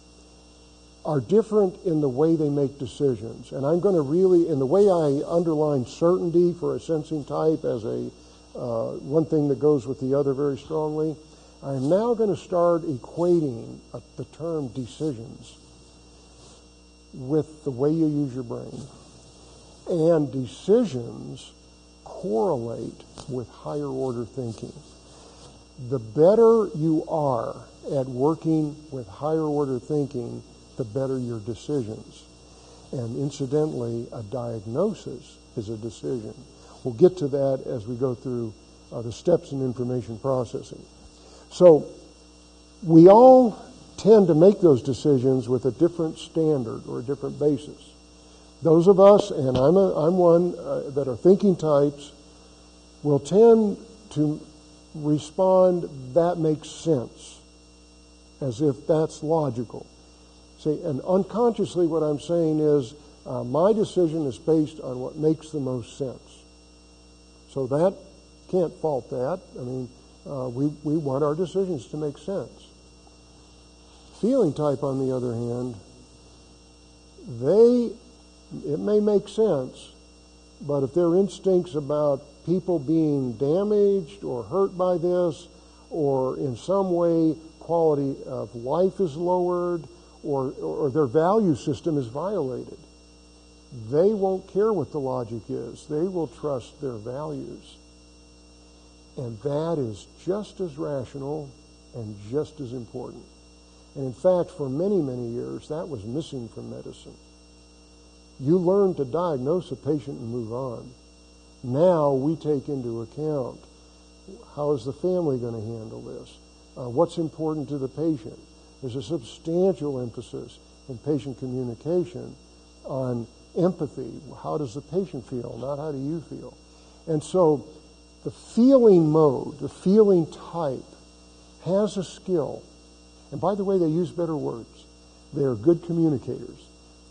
are different in the way they make decisions. And I'm going to really, in the way I underline certainty for a sensing type as a one thing that goes with the other very strongly, I'm now going to start equating the term decisions with the way you use your brain. And decisions correlate with higher order thinking. The better you are at working with higher order thinking, the better your decisions. And incidentally, a diagnosis is a decision. We'll get to that as we go through the steps in information processing. So we all tend to make those decisions with a different standard or a different basis. Those of us, and I'm one, that are thinking types, will tend to respond, that makes sense, as if that's logical. See, and unconsciously what I'm saying is my decision is based on what makes the most sense. So that, can't fault that. I mean, we want our decisions to make sense. Feeling type, on the other hand, it may make sense, but if their instincts about people being damaged or hurt by this, or in some way quality of life is lowered, or their value system is violated, they won't care what the logic is. They will trust their values. And that is just as rational and just as important. And in fact, for many, many years, that was missing from medicine. You learn to diagnose a patient and move on. Now we take into account, how is the family going to handle this? What's important to the patient? There's a substantial emphasis in patient communication on empathy. How does the patient feel, not how do you feel? And so the feeling mode, the feeling type, has a skill. And by the way, they use better words. They are good communicators.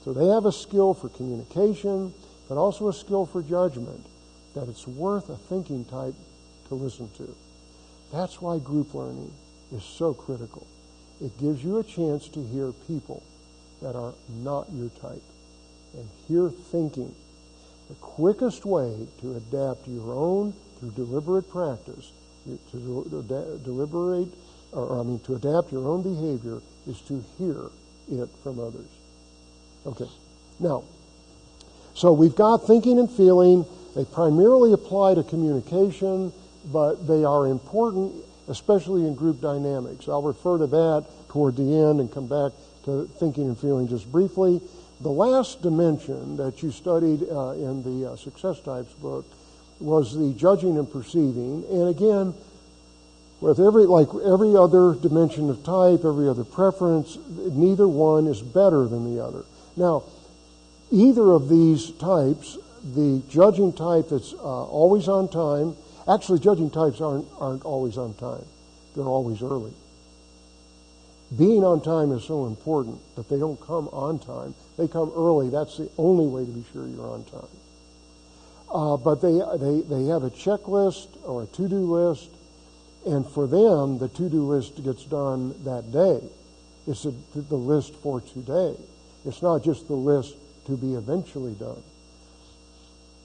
So they have a skill for communication, but also a skill for judgment, that it's worth a thinking type to listen to. That's why group learning is so critical. It gives you a chance to hear people that are not your type and hear thinking. The quickest way to adapt your own through deliberate practice, to adapt your own behavior is to hear it from others. Okay, now, so we've got thinking and feeling. They primarily apply to communication, but they are important, especially in group dynamics. I'll refer to that toward the end and come back to thinking and feeling just briefly. The last dimension that you studied in the SuccessTypes book was the judging and perceiving. And again, with every other dimension of type, every other preference, neither one is better than the other. Now, either of these types, the judging type that's always on time, actually judging types aren't always on time. They're always early. Being on time is so important, but they don't come on time. They come early. That's the only way to be sure you're on time. But they have a checklist or a to-do list, and for them, the to-do list gets done that day. It's the list for today. It's not just the list to be eventually done.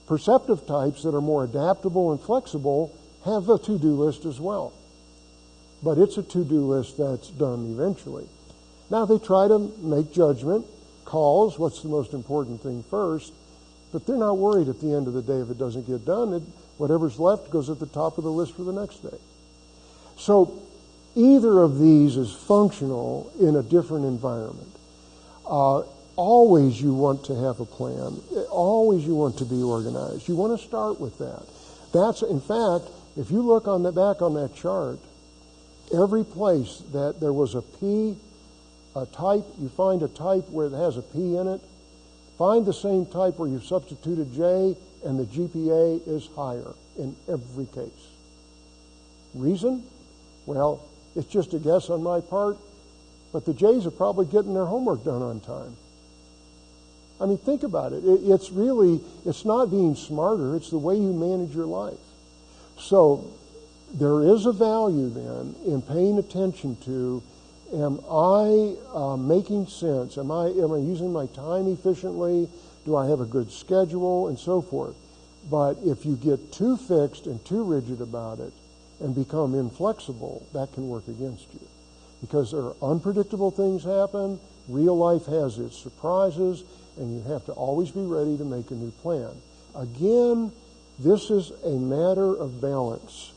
Perceptive types that are more adaptable and flexible have a to-do list as well. But it's a to-do list that's done eventually. Now they try to make judgment calls, what's the most important thing first, but they're not worried at the end of the day if it doesn't get done. Whatever's left goes at the top of the list for the next day. So either of these is functional in a different environment. Always you want to have a plan. Always you want to be organized. You want to start with that. That's, in fact, if you look on the back on that chart, every place that there was a P, a type, you find a type where it has a P in it, find the same type where you've substituted J, and the GPA is higher in every case. Reason? Well, it's just a guess on my part, but the J's are probably getting their homework done on time. I mean, think about it. It's not being smarter, it's the way you manage your life. So there is a value then in paying attention to, am I making sense? Am I using my time efficiently? Do I have a good schedule? And so forth. But if you get too fixed and too rigid about it and become inflexible, that can work against you. Because there are unpredictable things happen, real life has its surprises, and you have to always be ready to make a new plan. Again, this is a matter of balance.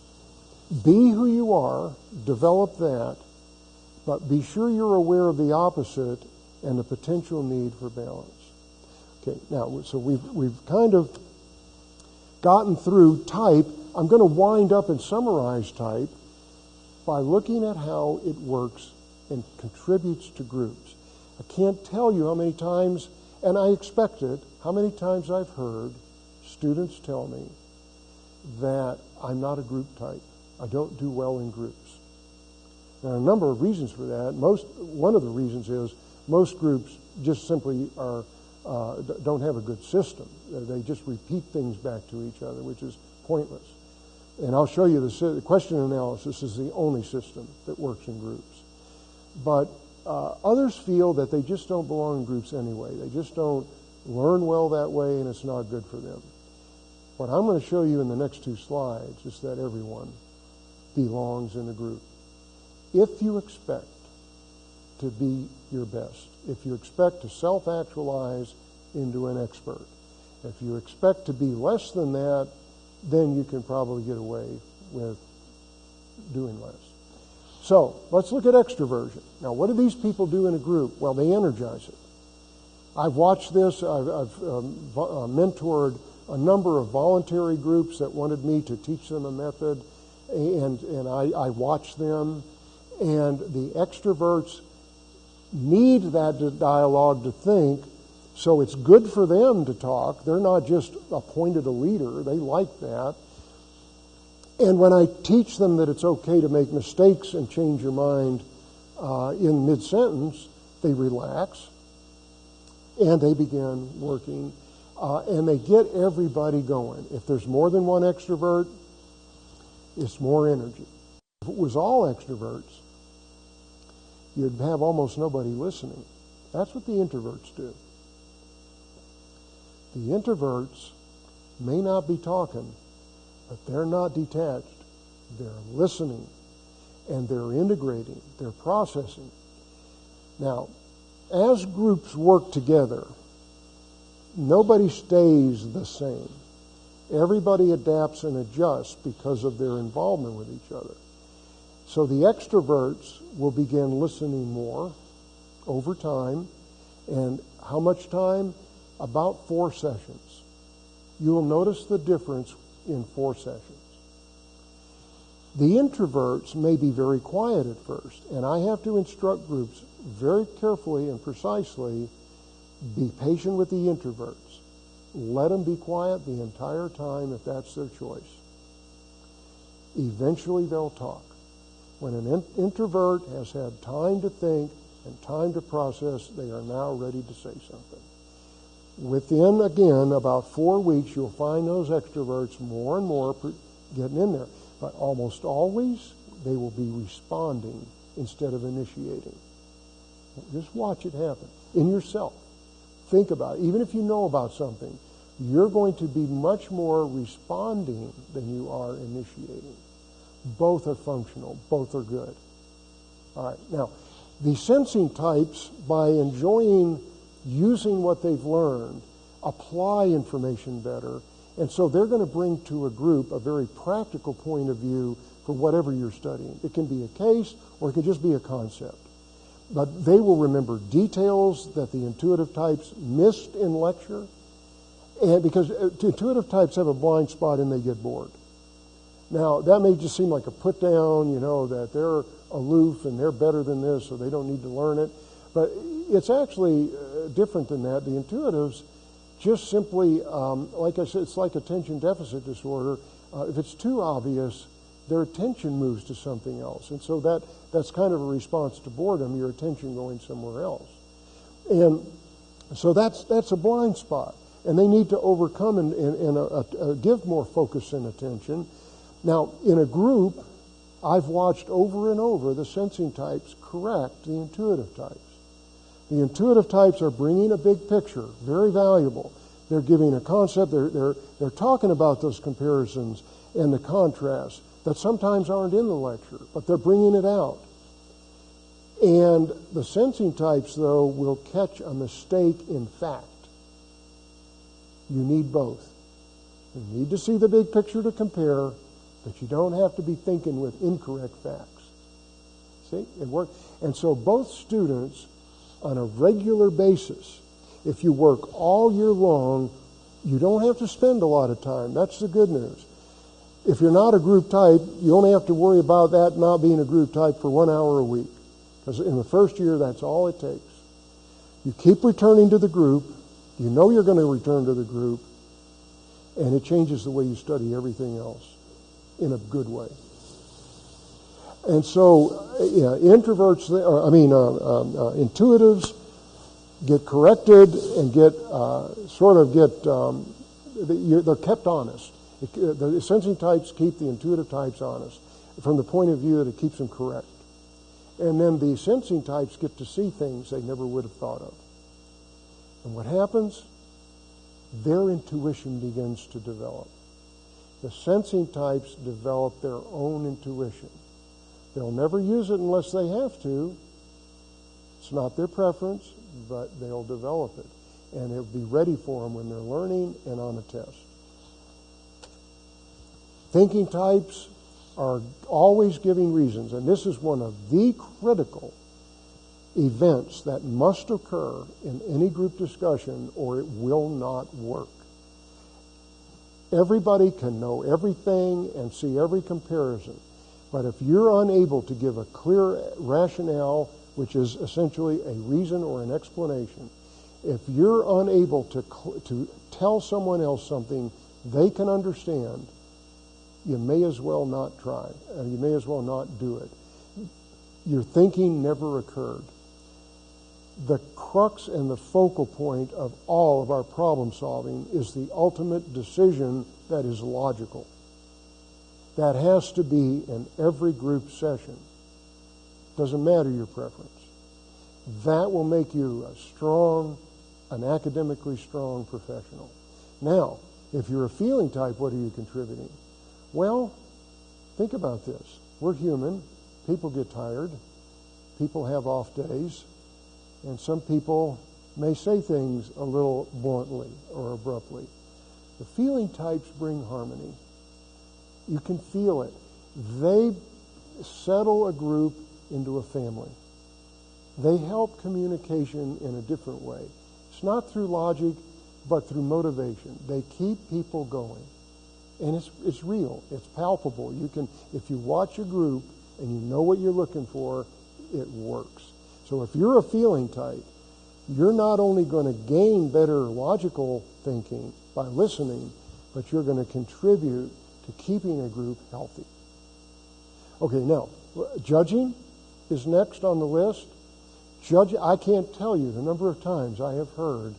Be who you are, develop that, but be sure you're aware of the opposite and the potential need for balance. Okay, now, so we've kind of gotten through type. I'm going to wind up and summarize type by looking at how it works and contributes to groups. I can't tell you how many times, and I expect it, how many times I've heard students tell me that I'm not a group type. I don't do well in groups. There are a number of reasons for that. One of the reasons is most groups just simply don't have a good system. They just repeat things back to each other, which is pointless. And I'll show you the question analysis is the only system that works in groups. But others feel that they just don't belong in groups anyway. They just don't learn well that way, and it's not good for them. What I'm going to show you in the next two slides is that everyone belongs in a group. If you expect to be your best, if you expect to self-actualize into an expert, if you expect to be less than that, then you can probably get away with doing less. So let's look at extroversion. Now, what do these people do in a group? Well, they energize it. I've watched this. I've mentored a number of voluntary groups that wanted me to teach them a method, and I watched them. And the extroverts need that dialogue to think, so it's good for them to talk. They're not just appointed a leader. They like that. And when I teach them that it's okay to make mistakes and change your mind in mid-sentence, they relax and they begin working and they get everybody going. If there's more than one extrovert, it's more energy. If it was all extroverts, you'd have almost nobody listening. That's what the introverts do. The introverts may not be talking, but they're not detached. They're listening, and they're integrating. They're processing. Now, as groups work together, nobody stays the same. Everybody adapts and adjusts because of their involvement with each other. So the extroverts will begin listening more over time. And how much time? About 4 sessions. You will notice the difference in 4 sessions. The introverts may be very quiet at first, and I have to instruct groups very carefully and precisely, be patient with the introverts. Let them be quiet the entire time if that's their choice. Eventually they'll talk. When an introvert has had time to think and time to process, they are now ready to say something. Within, again, about 4 weeks, you'll find those extroverts more and more getting in there. But almost always, they will be responding instead of initiating. Just watch it happen in yourself. Think about it. Even if you know about something, you're going to be much more responding than you are initiating. Both are functional. Both are good. All right. Now, the sensing types, by enjoying using what they've learned, apply information better. And so they're going to bring to a group a very practical point of view for whatever you're studying. It can be a case or it can just be a concept. But they will remember details that the intuitive types missed in lecture. And because intuitive types have a blind spot and they get bored. Now, that may just seem like a put down, that they're aloof and they're better than this, so they don't need to learn it. But it's actually different than that. The intuitives just simply, like I said, it's like attention deficit disorder. If it's too obvious, their attention moves to something else. And so that's kind of a response to boredom, your attention going somewhere else. And so that's a blind spot. And they need to overcome and give more focus and attention. Now, in a group, I've watched over and over the sensing types correct the intuitive types. The intuitive types are bringing a big picture, very valuable. They're giving a concept. They're talking about those comparisons and the contrasts that sometimes aren't in the lecture, but they're bringing it out. And the sensing types, though, will catch a mistake in fact. You need both. You need to see the big picture to compare, but you don't have to be thinking with incorrect facts. See? It works. And so both students, on a regular basis, if you work all year long, you don't have to spend a lot of time. That's the good news. If you're not a group type, you only have to worry about that not being a group type for 1 hour a week. Because in the first year, that's all it takes. You keep returning to the group. You know you're going to return to the group. And it changes the way you study everything else in a good way. And so, introverts, intuitives get corrected and they're kept honest. The sensing types keep the intuitive types honest from the point of view that it keeps them correct. And then the sensing types get to see things they never would have thought of. And what happens? Their intuition begins to develop. The sensing types develop their own intuition. They'll never use it unless they have to. It's not their preference, but they'll develop it. And it'll be ready for them when they're learning and on a test. Thinking types are always giving reasons, and this is one of the critical events that must occur in any group discussion or it will not work. Everybody can know everything and see every comparison, but if you're unable to give a clear rationale, which is essentially a reason or an explanation, if you're unable to tell someone else something they can understand, you may as well not try, and you may as well not do it. Your thinking never occurred. The crux and the focal point of all of our problem solving is the ultimate decision that is logical. That has to be in every group session. Doesn't matter your preference. That will make you an academically strong professional. Now, if you're a feeling type, what are you contributing? Well, think about this. We're human. People get tired. People have off days. And some people may say things a little bluntly or abruptly. The feeling types bring harmony. You can feel it. settle a group into a family. They help communication in a different way. It's not through logic, but through motivation. They keep people going. And it's real. It's palpable. You can, if you watch a group and you know what you're looking for, it works. So if you're a feeling type, you're not only going to gain better logical thinking by listening, but you're going to contribute to keeping a group healthy. Okay, now, judging is next on the list. I can't tell you the number of times I have heard,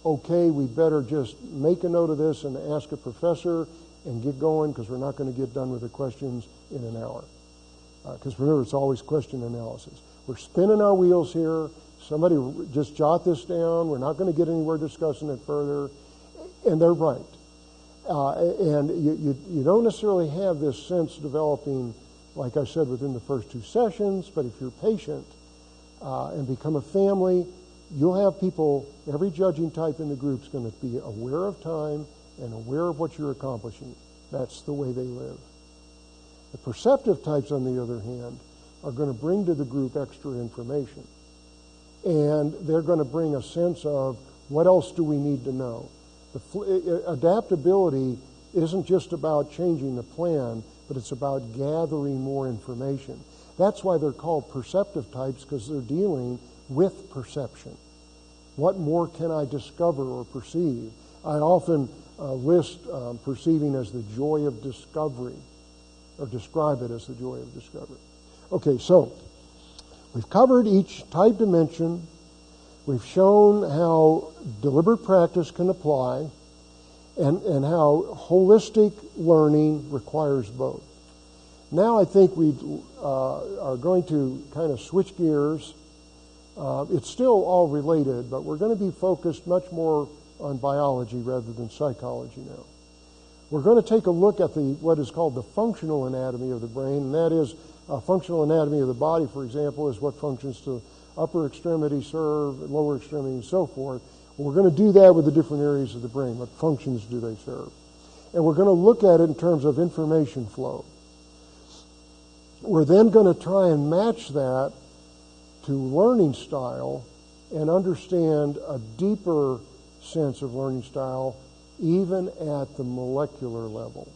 okay, we better just make a note of this and ask a professor and get going because we're not going to get done with the questions in an hour. Because remember, it's always question analysis. We're spinning our wheels here. Somebody just jot this down. We're not going to get anywhere discussing it further. And they're right. And you don't necessarily have this sense developing, like I said, within the first 2 sessions, but if you're patient and become a family, you'll have people, every judging type in the group is going to be aware of time and aware of what you're accomplishing. That's the way they live. The perceptive types, on the other hand, are going to bring to the group extra information. And they're going to bring a sense of what else do we need to know. Adaptability isn't just about changing the plan, but it's about gathering more information. That's why they're called perceptive types, because they're dealing with perception. What more can I discover or perceive? I often list perceiving as the joy of discovery, or describe it as the joy of discovery. Okay, so we've covered each type dimension. We've shown how deliberate practice can apply and how holistic learning requires both. Now I think we are going to kind of switch gears. It's still all related, but we're going to be focused much more on biology rather than psychology now. We're going to take a look at what is called the functional anatomy of the brain, and that is functional anatomy of the body, for example, is what functions to upper extremity serve, lower extremity, and so forth. We're going to do that with the different areas of the brain. What functions do they serve? And we're going to look at it in terms of information flow. We're then going to try and match that to learning style and understand a deeper sense of learning style even at the molecular level.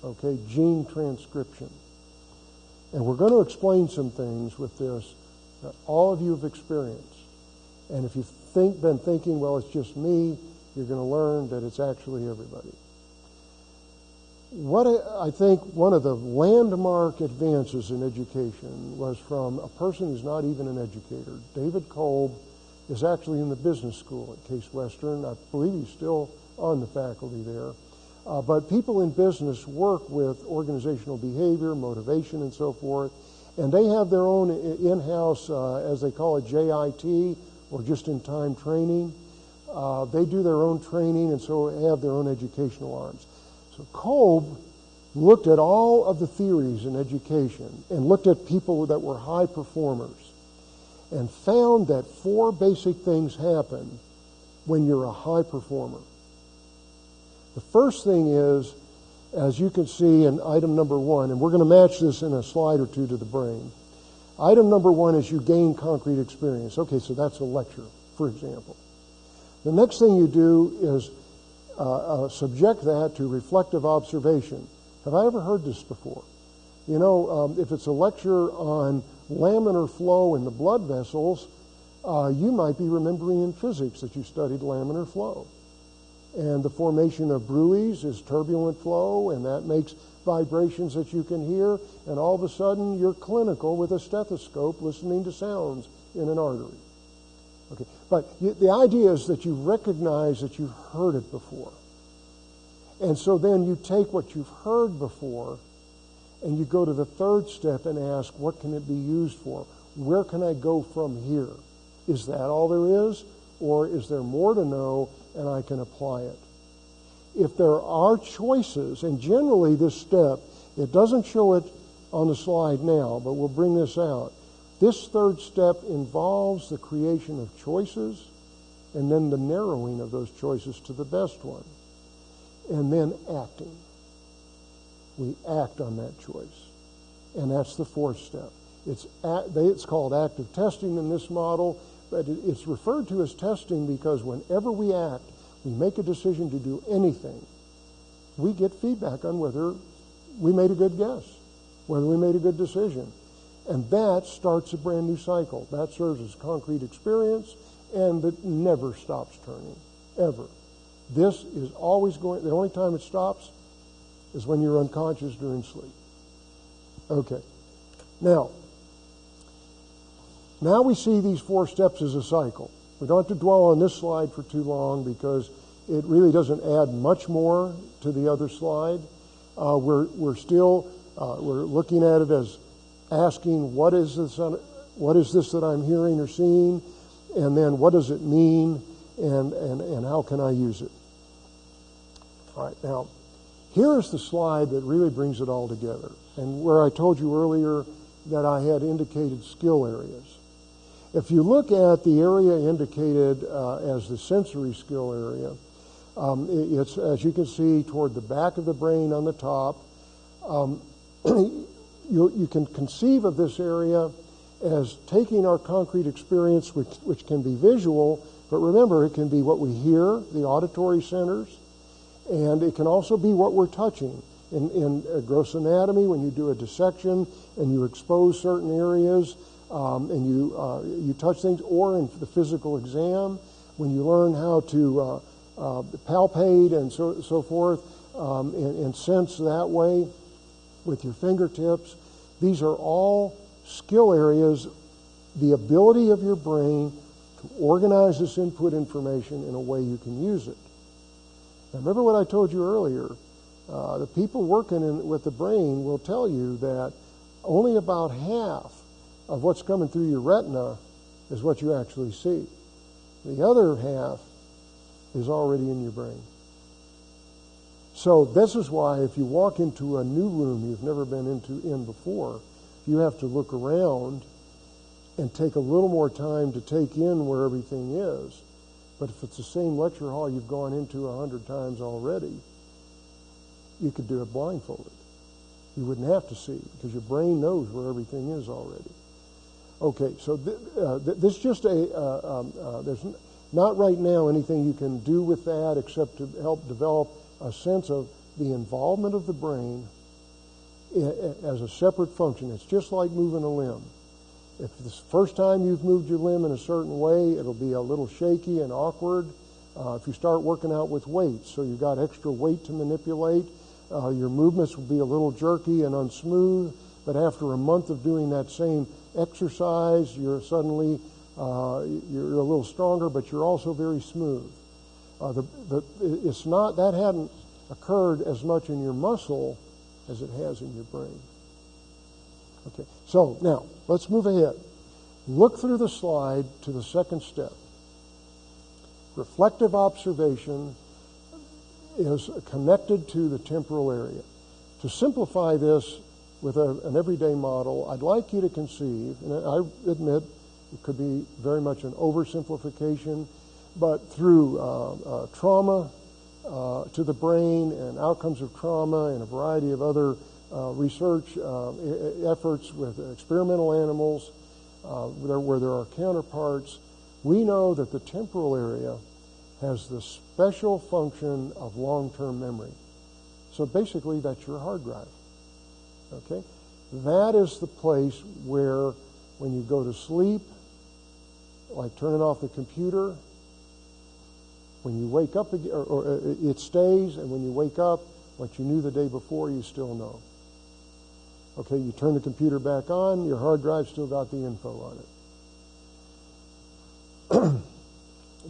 Okay, gene transcription. And we're going to explain some things with this that all of you have experienced. And if you've been thinking, well, it's just me, you're going to learn that it's actually everybody. What I think one of the landmark advances in education was from a person who's not even an educator. David Kolb is actually in the business school at Case Western. I believe he's still on the faculty there. But people in business work with organizational behavior, motivation, and so forth. And they have their own in-house, as they call it, JIT, or just-in-time training. They do their own training and so have their own educational arms. So Kolb looked at all of the theories in education and looked at people that were high performers and found that 4 basic things happen when you're a high performer. The first thing is, as you can see in item number 1, and we're going to match this in a slide or two to the brain. Item number 1 is you gain concrete experience. Okay, so that's a lecture, for example. The next thing you do is subject that to reflective observation. Have I ever heard this before? You know, if it's a lecture on laminar flow in the blood vessels, you might be remembering in physics that you studied laminar flow. And the formation of bruits is turbulent flow, and that makes vibrations that you can hear, and all of a sudden you're clinical with a stethoscope listening to sounds in an artery. Okay, but the idea is that you recognize that you've heard it before. And so then you take what you've heard before and you go to the third step and ask, what can it be used for? Where can I go from here? Is that all there is? Or is there more to know and I can apply it? If there are choices, and generally this step, it doesn't show it on the slide now, but we'll bring this out. This third step involves the creation of choices and then the narrowing of those choices to the best one. And then acting. We act on that choice. and that's the fourth step. It's called active testing in this model, but it's referred to as testing because whenever we act, we make a decision to do anything, we get feedback on whether we made a good guess, whether we made a good decision. And that starts a brand new cycle. That serves as concrete experience, and it never stops turning, ever. This is always going, the only time it stops is when you're unconscious during sleep. Okay. Now we see these 4 steps as a cycle. We don't have to dwell on this slide for too long because it really doesn't add much more to the other slide. We're looking at it as asking, what is this that I'm hearing or seeing, and then what does it mean, and how can I use it? All right, now, here's the slide that really brings it all together, and where I told you earlier that I had indicated skill areas. If you look at the area indicated as the sensory skill area, it's, as you can see, toward the back of the brain on the top. You can conceive of this area as taking our concrete experience, which can be visual, but remember, it can be what we hear, the auditory centers, and it can also be what we're touching. In gross anatomy, when you do a dissection and you expose certain areas and you touch things, or in the physical exam, when you learn how to palpate and so forth and sense that way with your fingertips. These are all skill areas, the ability of your brain to organize this input information in a way you can use it. Now, remember what I told you earlier. The people working with the brain will tell you that only about half of what's coming through your retina is what you actually see. The other half is already in your brain. So this is why if you walk into a new room you've never been in before, you have to look around and take a little more time to take in where everything is. But if it's the same lecture hall you've gone into 100 times already, you could do it blindfolded. You wouldn't have to see because your brain knows where everything is already. Okay, so this just there's not right now anything you can do with that except to help develop a sense of the involvement of the brain as a separate function. It's just like moving a limb. If the first time you've moved your limb in a certain way, it'll be a little shaky and awkward. If you start working out with weights, so you've got extra weight to manipulate, your movements will be a little jerky and unsmooth, but after a month of doing that same exercise, you're suddenly you're a little stronger, but you're also very smooth. It's not, that hadn't occurred as much in your muscle as it has in your brain. Okay, so now let's move ahead. Look through the slide to the second step. Reflective observation is connected to the temporal area. To simplify this with an everyday model, I'd like you to conceive, and I admit it could be very much an oversimplification, but through trauma to the brain and outcomes of trauma and a variety of other research efforts with experimental animals where there are counterparts, we know that the temporal area has the special function of long-term memory. So basically, that's your hard drive. Okay? That is the place where when you go to sleep, like turning off the computer, when you wake up again, or it stays, and when you wake up, what you knew the day before, you still know. Okay, you turn the computer back on, your hard drive still got the info on it.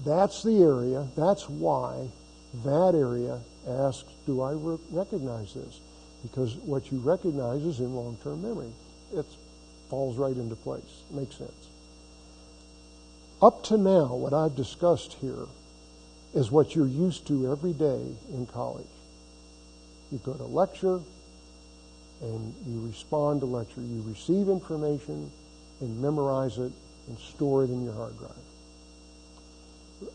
That's the area, that's why that area asks, do I recognize this? Because what you recognize is in long-term memory. It falls right into place. Makes sense. Up to now, what I've discussed here is what you're used to every day in college. You go to lecture and you respond to lecture. You receive information and memorize it and store it in your hard drive.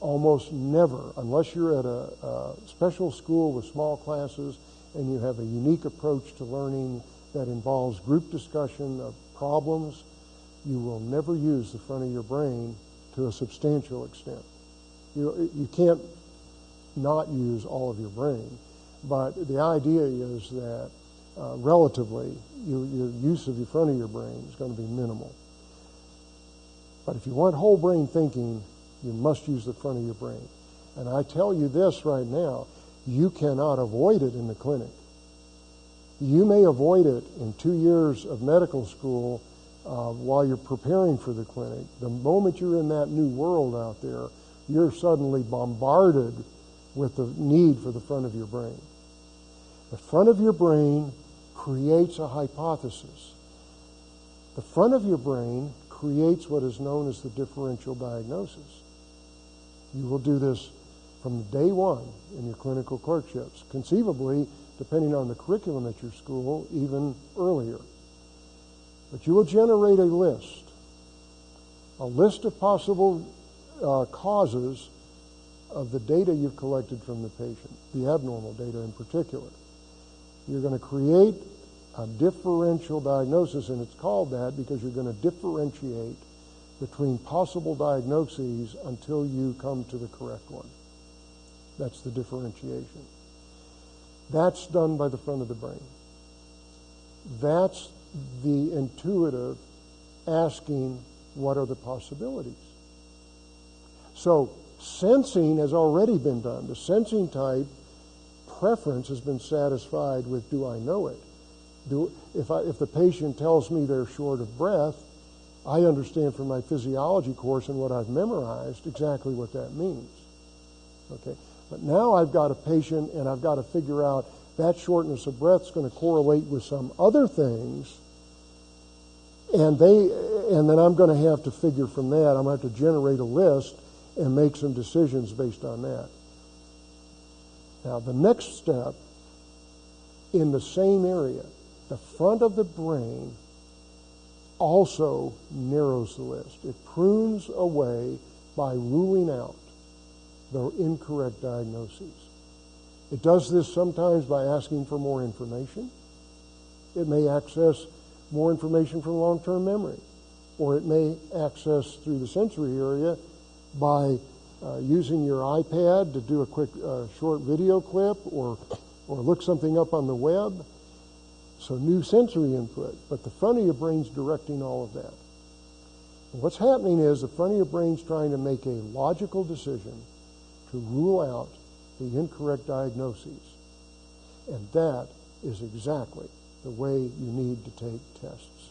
Almost never, unless you're at a special school with small classes and you have a unique approach to learning that involves group discussion of problems, you will never use the front of your brain to a substantial extent. You can't not use all of your brain, but the idea is that relatively, your use of the front of your brain is going to be minimal. But if you want whole brain thinking, you must use the front of your brain. And I tell you this right now, you cannot avoid it in the clinic. You may avoid it in 2 years of medical school while you're preparing for the clinic. The moment you're in that new world out there, you're suddenly bombarded with the need for the front of your brain. The front of your brain creates a hypothesis. The front of your brain creates what is known as the differential diagnosis. You will do this from day one in your clinical clerkships, conceivably, depending on the curriculum at your school, even earlier. But you will generate a list of possible causes of the data you've collected from the patient, the abnormal data in particular. You're going to create a differential diagnosis, and it's called that because you're going to differentiate between possible diagnoses until you come to the correct one. That's the differentiation. That's done by the front of the brain. That's the intuitive asking, what are the possibilities? So sensing has already been done. The sensing type preference has been satisfied with, do I know it? If the patient tells me they're short of breath, I understand from my physiology course and what I've memorized exactly what that means. Okay, but now I've got a patient and I've got to figure out that shortness of breath is going to correlate with some other things, and then I'm going to have to figure from that. I'm going to have to generate a list and make some decisions based on that. Now, the next step in the same area, the front of the brain also narrows the list. It prunes away by ruling out the incorrect diagnoses. It does this sometimes by asking for more information. It may access more information from long-term memory, or it may access through the sensory area by using your iPad to do a quick short video clip or look something up on the web. So new sensory input, but the front of your brain's directing all of that. And what's happening is the front of your brain's trying to make a logical decision to rule out the incorrect diagnoses. And that is exactly the way you need to take tests.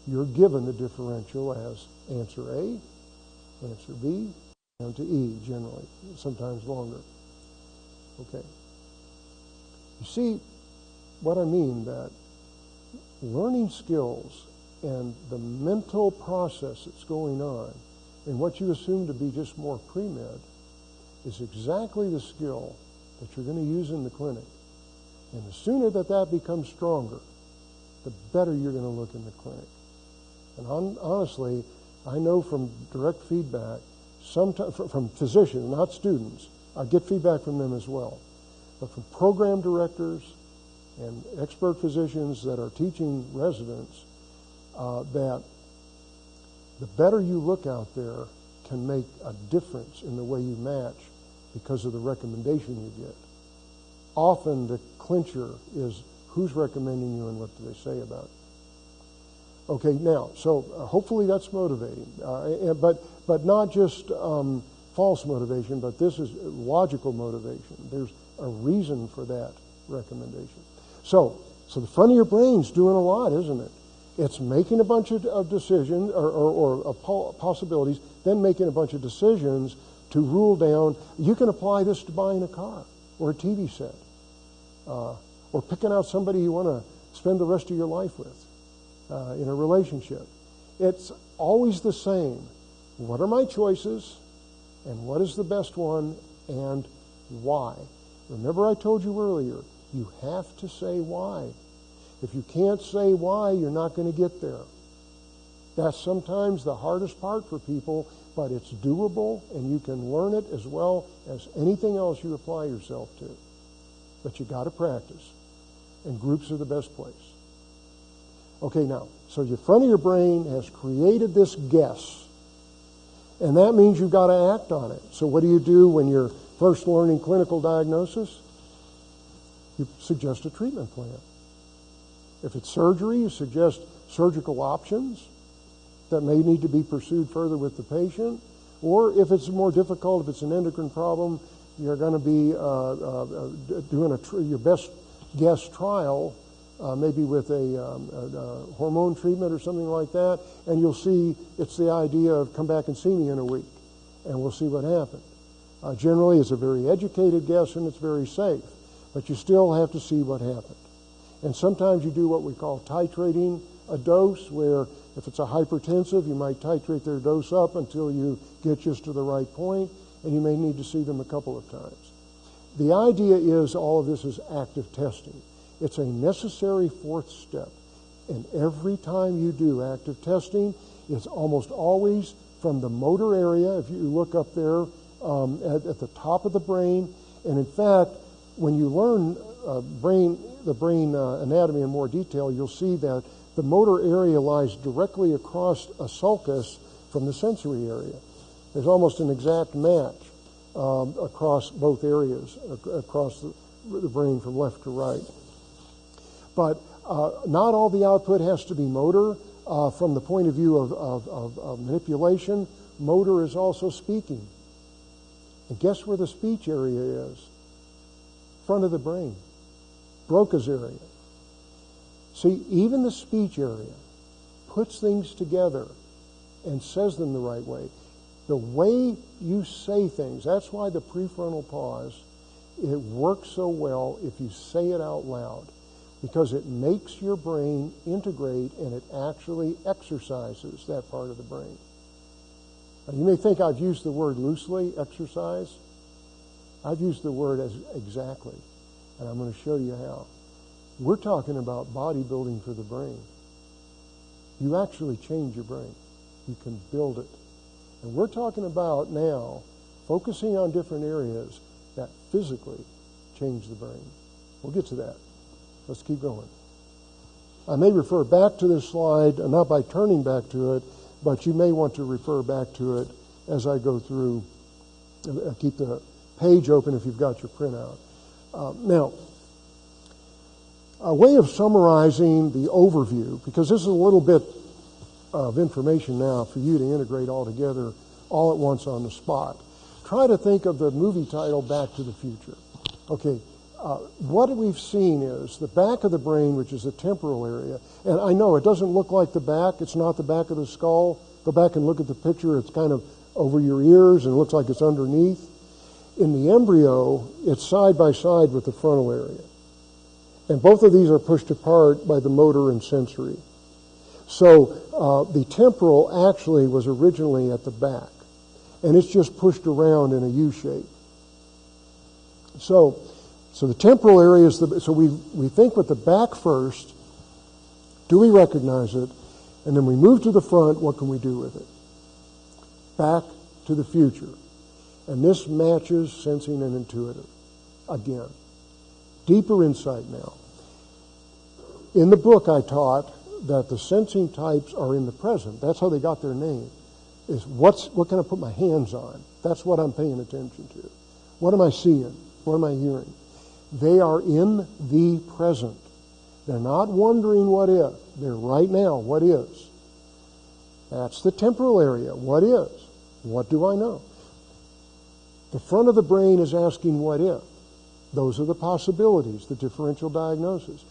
You're given the differential as answer A, answer B, down to E generally, sometimes longer. Okay. You see what I mean, that learning skills and the mental process that's going on and what you assume to be just more pre-med is exactly the skill that you're going to use in the clinic. And the sooner that becomes stronger, the better you're going to look in the clinic. And honestly, I know from direct feedback, sometimes from physicians, not students, I get feedback from them as well, but from program directors and expert physicians that are teaching residents, that the better you look out there can make a difference in the way you match because of the recommendation you get. Often the clincher is who's recommending you and what do they say about it. Okay, now, so hopefully that's motivating, but not just false motivation, but this is logical motivation. There's a reason for that recommendation. So the front of your brain's doing a lot, isn't it? It's making a bunch of decisions or possibilities, then making a bunch of decisions to rule down. You can apply this to buying a car or a TV set, or picking out somebody you want to spend the rest of your life with in a relationship. It's always the same. What are my choices, and what is the best one, and why? Remember I told you earlier, you have to say why. If you can't say why, you're not going to get there. That's sometimes the hardest part for people, but it's doable, and you can learn it as well as anything else you apply yourself to. But you got to practice. and groups are the best place. Okay, now, so the front of your brain has created this guess, and that means you've got to act on it. So what do you do when you're first learning clinical diagnosis? You suggest a treatment plan. If it's surgery, you suggest surgical options that may need to be pursued further with the patient. Or if it's more difficult, if it's an endocrine problem, you're going to be doing your best guess trial, maybe with a hormone treatment or something like that, and you'll see it's the idea of come back and see me in a week, and we'll see what happened. Generally, it's a very educated guess, and it's very safe, but you still have to see what happened. And sometimes you do what we call titrating a dose, where if it's a hypertensive, you might titrate their dose up until you get just to the right point, and you may need to see them a couple of times. The idea is all of this is active testing. It's a necessary fourth step. And every time you do active testing, it's almost always from the motor area. If you look up there at the top of the brain, and in fact, when you learn the brain anatomy in more detail, you'll see that the motor area lies directly across a sulcus from the sensory area. There's almost an exact match across both areas, across the brain from left to right. But not all the output has to be motor. From the point of view of manipulation, motor is also speaking. And guess where the speech area is? Front of the brain, Broca's area. See, even the speech area puts things together and says them the right way. The way you say things, that's why the prefrontal pause, it works so well if you say it out loud, because it makes your brain integrate and it actually exercises that part of the brain. Now, you may think I've used the word loosely, exercise. I've used the word as exactly, and I'm going to show you how. We're talking about bodybuilding for the brain. You actually change your brain. You can build it. And we're talking about now focusing on different areas that physically change the brain. We'll get to that. Let's keep going. I may refer back to this slide, not by turning back to it, but you may want to refer back to it as I go through. Keep the page open if you've got your printout. Now, a way of summarizing the overview, because this is a little bit of information now for you to integrate all together all at once on the spot. Try to think of the movie title, Back to the Future. Okay, what we've seen is the back of the brain, which is the temporal area, and I know it doesn't look like the back, it's not the back of the skull. Go back and look at the picture, it's kind of over your ears and it looks like it's underneath. In the embryo, it's side by side with the frontal area. And both of these are pushed apart by the motor and sensory. So the temporal actually was originally at the back, and it's just pushed around in a U shape. So the temporal area is so we think with the back first. Do we recognize it? And then we move to the front. What can we do with it? Back to the future. And this matches sensing and intuitive. Again, deeper insight now. In the book I taught that the sensing types are in the present. That's how they got their name. Is what can I put my hands on? That's what I'm paying attention to. What am I seeing? What am I hearing? They are in the present. They're not wondering what if. They're right now. What is? That's the temporal area. What is? What do I know? The front of the brain is asking what if. Those are the possibilities, the differential diagnosis.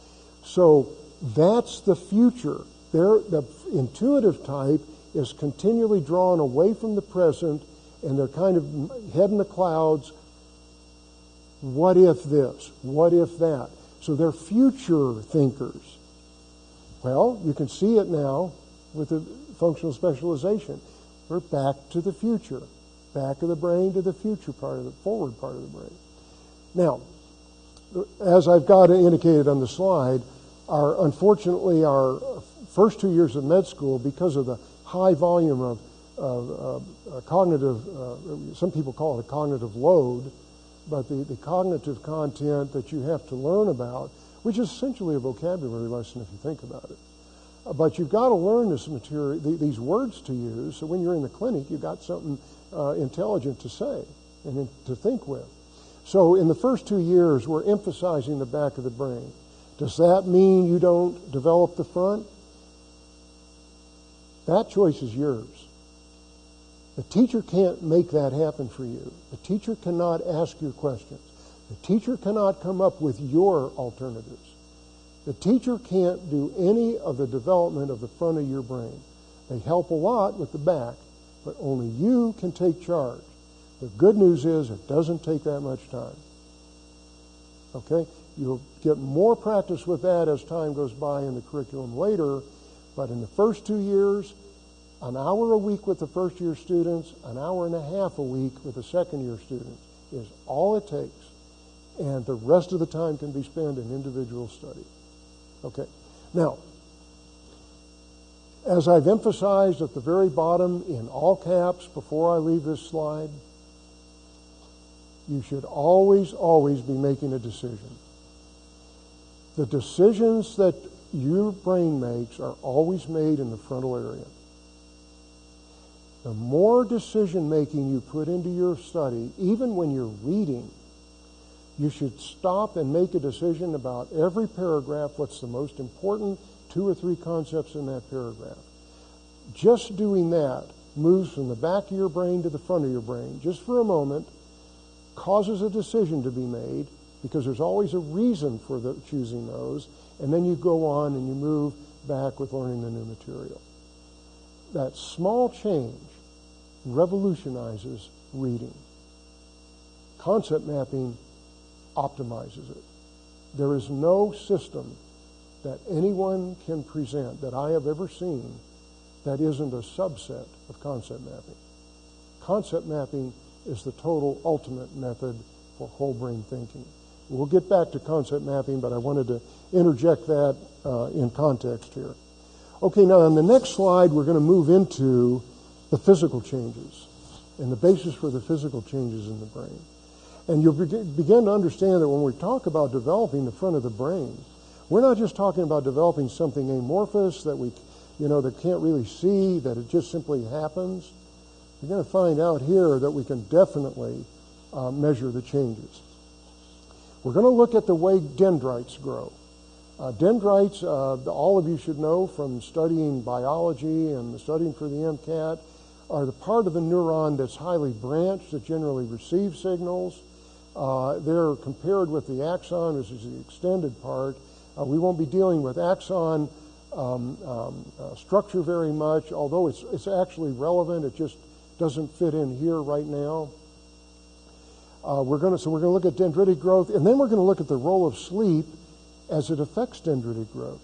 So that's the future. The intuitive type is continually drawn away from the present, and they're kind of head in the clouds. What if this? What if that? So they're future thinkers. Well, you can see it now with the functional specialization. We're back to the future. Back of the brain to the future part of the forward part of the brain. Now, as I've got indicated on the slide, unfortunately our first 2 years of med school, because of the high volume of cognitive, some people call it a cognitive load, but the cognitive content that you have to learn about, which is essentially a vocabulary lesson if you think about it. But you've got to learn this material, these words to use, so when you're in the clinic, you've got something intelligent to say and to think with. So in the first 2 years, we're emphasizing the back of the brain. Does that mean you don't develop the front? That choice is yours. The teacher can't make that happen for you. The teacher cannot ask your questions. The teacher cannot come up with your alternatives. The teacher can't do any of the development of the front of your brain. They help a lot with the back, but only you can take charge. The good news is it doesn't take that much time. Okay? You'll get more practice with that as time goes by in the curriculum later, but in the first 2 years, an hour a week with the first-year students, an hour and a half a week with the second-year students is all it takes, and the rest of the time can be spent in individual study. Okay. Now, as I've emphasized at the very bottom in all caps before I leave this slide, you should always, always be making a decision. The decisions that your brain makes are always made in the frontal area. The more decision-making you put into your study, even when you're reading, you should stop and make a decision about every paragraph, what's the most important 2 or 3 concepts in that paragraph. Just doing that moves from the back of your brain to the front of your brain, just for a moment, causes a decision to be made, because there's always a reason for choosing those, and then you go on and you move back with learning the new material. That small change revolutionizes reading. Concept mapping optimizes it. There is no system that anyone can present that I have ever seen that isn't a subset of concept mapping. Concept mapping is the total ultimate method for whole brain thinking. We'll get back to concept mapping, but I wanted to interject that in context here. Okay, now on the next slide, we're going to move into the physical changes and the basis for the physical changes in the brain. And you'll begin to understand that when we talk about developing the front of the brain, we're not just talking about developing something amorphous that we, that can't really see, that it just simply happens. You're going to find out here that we can definitely measure the changes. We're going to look at the way dendrites grow. Dendrites, all of you should know from studying biology and studying for the MCAT, are the part of the neuron that's highly branched, that generally receives signals. They're compared with the axon, which is the extended part. We won't be dealing with axon structure very much, although it's actually relevant. It just doesn't fit in here right now. We're going to look at dendritic growth, and then we're going to look at the role of sleep as it affects dendritic growth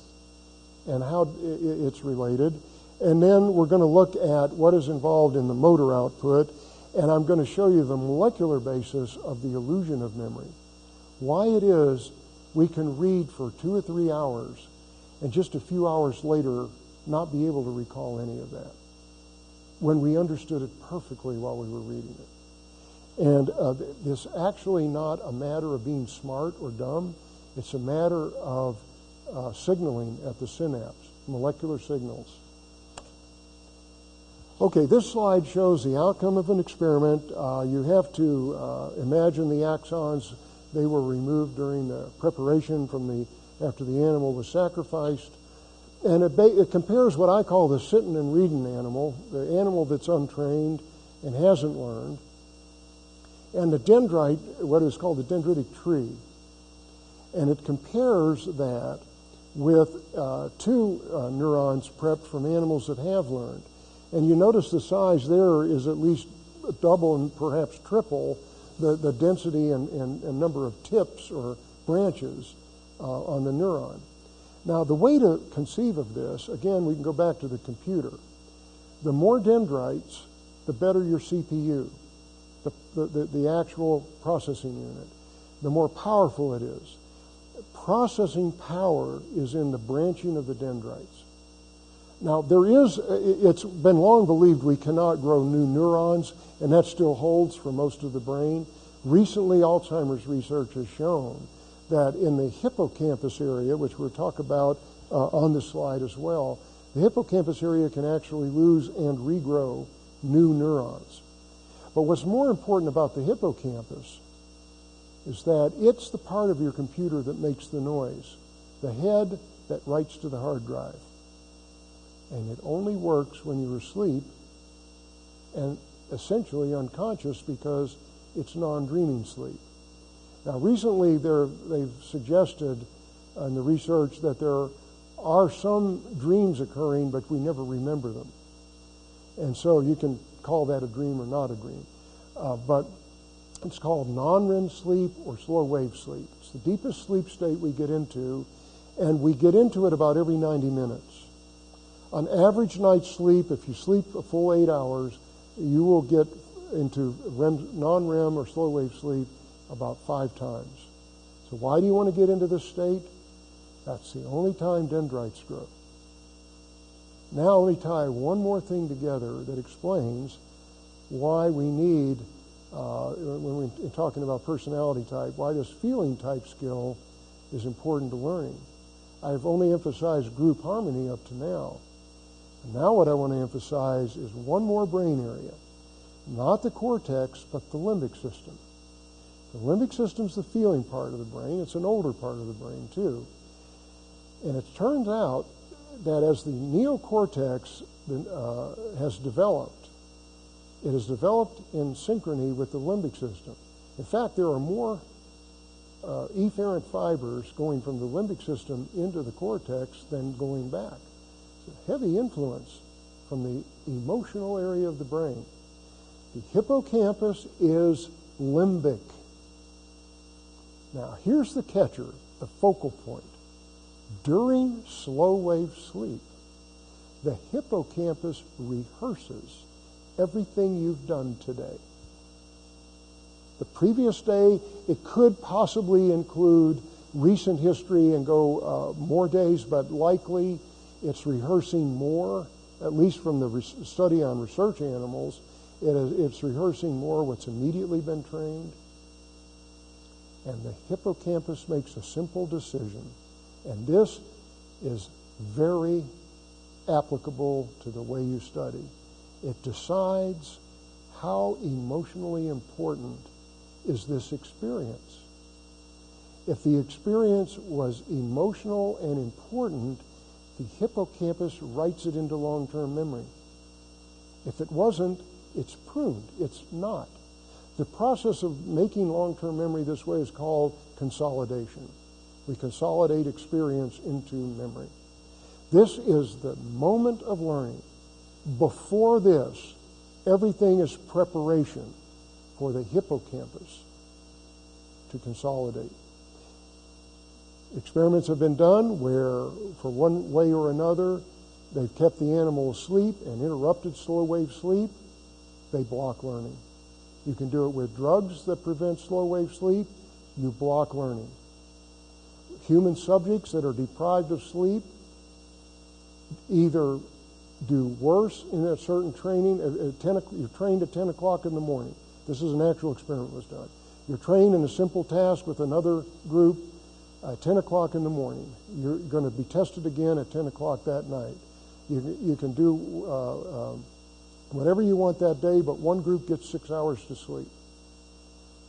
and how it's related. And then we're going to look at what is involved in the motor output, and I'm going to show you the molecular basis of the illusion of memory. Why it is we can read for 2 or 3 hours and just a few hours later not be able to recall any of that when we understood it perfectly while we were reading it. And this actually not a matter of being smart or dumb. It's a matter of signaling at the synapse, molecular signals. Okay, this slide shows the outcome of an experiment. You have to imagine the axons. They were removed during the preparation after the animal was sacrificed. And it compares what I call the sitting and reading animal, the animal that's untrained and hasn't learned, and the dendrite, what is called the dendritic tree. And it compares that with 2 neurons prepped from animals that have learned. And you notice the size there is at least double and perhaps triple the density and number of tips or branches on the neuron. Now, the way to conceive of this, again, we can go back to the computer. The more dendrites, the better your CPU, the actual processing unit, the more powerful it is. Processing power is in the branching of the dendrites. Now, it's been long believed we cannot grow new neurons, and that still holds for most of the brain. Recently, Alzheimer's research has shown that in the hippocampus area, which we'll talk about on this slide as well, the hippocampus area can actually lose and regrow new neurons. But what's more important about the hippocampus is that it's the part of your computer that makes the noise, the head that writes to the hard drive. And it only works when you're asleep and essentially unconscious because it's non-dreaming sleep. Now, recently they've suggested in the research that there are some dreams occurring, but we never remember them. And so you can call that a dream or not a dream. But it's called non-REM sleep or slow-wave sleep. It's the deepest sleep state we get into, and we get into it about every 90 minutes. On average night's sleep, if you sleep a full 8 hours, you will get into non-REM or slow-wave sleep about 5 times. So why do you want to get into this state? That's the only time dendrites grow. Now let me tie one more thing together that explains why we need, when we're talking about personality type, why this feeling type skill is important to learning. I've only emphasized group harmony up to now. Now what I want to emphasize is one more brain area. Not the cortex, but the limbic system. The limbic system's the feeling part of the brain. It's an older part of the brain, too. And it turns out that as the neocortex has developed, it has developed in synchrony with the limbic system. In fact, there are more efferent fibers going from the limbic system into the cortex than going back. It's a heavy influence from the emotional area of the brain. The hippocampus is limbic. Now, here's the catcher, the focal point. During slow-wave sleep, the hippocampus rehearses everything you've done today. The previous day, it could possibly include recent history and go more days, but likely it's rehearsing more, at least from the study on research animals. It's rehearsing more what's immediately been trained. And the hippocampus makes a simple decision. And this is very applicable to the way you study. It decides how emotionally important is this experience. If the experience was emotional and important, the hippocampus writes it into long-term memory. If it wasn't, it's pruned. It's not. The process of making long-term memory this way is called consolidation. We consolidate experience into memory. This is the moment of learning. Before this, everything is preparation for the hippocampus to consolidate. Experiments have been done where, for one way or another, they've kept the animal asleep and interrupted slow-wave sleep. They block learning. You can do it with drugs that prevent slow-wave sleep. You block learning. Human subjects that are deprived of sleep either do worse in a certain training. You're trained at 10 o'clock in the morning. This is an actual experiment that was done. You're trained in a simple task with another group at 10 o'clock in the morning. You're going to be tested again at 10 o'clock that night. You can do whatever you want that day, but one group gets 6 hours to sleep.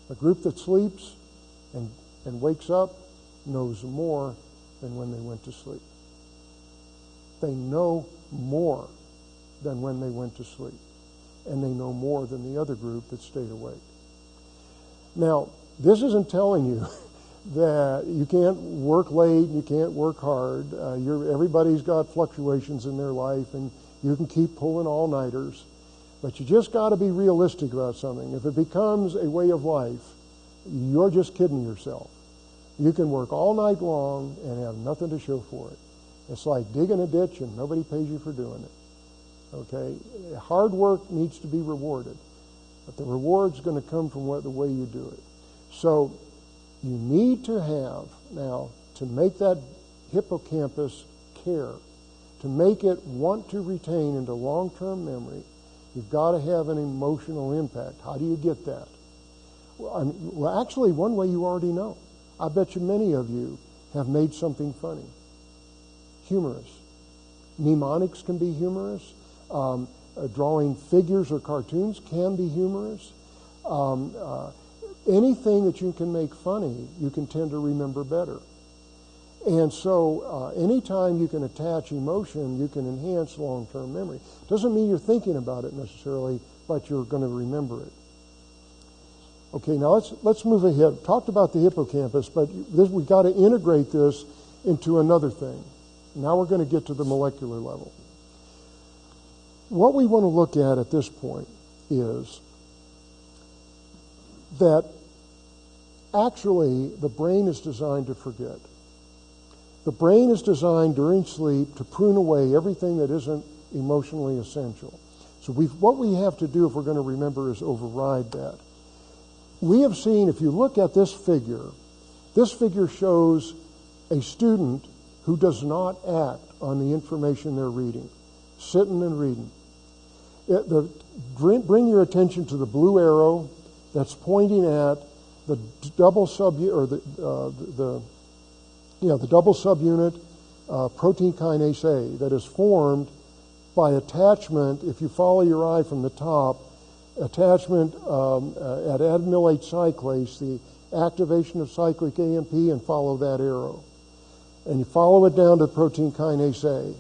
A group that sleeps and wakes up knows more than when they went to sleep. They know more than when they went to sleep. And they know more than the other group that stayed awake. Now, this isn't telling you that you can't work late, you can't work hard. Everybody's got fluctuations in their life, and you can keep pulling all-nighters. But you just got to be realistic about something. If it becomes a way of life, you're just kidding yourself. You can work all night long and have nothing to show for it. It's like digging a ditch and nobody pays you for doing it. Okay? Hard work needs to be rewarded. But the reward's going to come from the way you do it. So you need to have, now, to make that hippocampus care, to make it want to retain into long-term memory, you've got to have an emotional impact. How do you get that? Well, actually, one way you already know. I bet you many of you have made something funny, humorous. Mnemonics can be humorous. Drawing figures or cartoons can be humorous. Anything that you can make funny, you can tend to remember better. And so anytime you can attach emotion, you can enhance long-term memory. Doesn't mean you're thinking about it necessarily, but you're going to remember it. Okay, now let's move ahead. Talked about the hippocampus, but we've got to integrate this into another thing. Now we're going to get to the molecular level. What we want to look at this point is that actually the brain is designed to forget. The brain is designed during sleep to prune away everything that isn't emotionally essential. So what we have to do if we're going to remember is override that. We have seen, if you look at this figure shows a student who does not act on the information they're reading, sitting and reading. Bring your attention to the blue arrow that's pointing at the double subunit protein kinase A that is formed by attachment. If you follow your eye from the top, attachment at adenylate cyclase, the activation of cyclic AMP, and follow that arrow. And you follow it down to protein kinase A.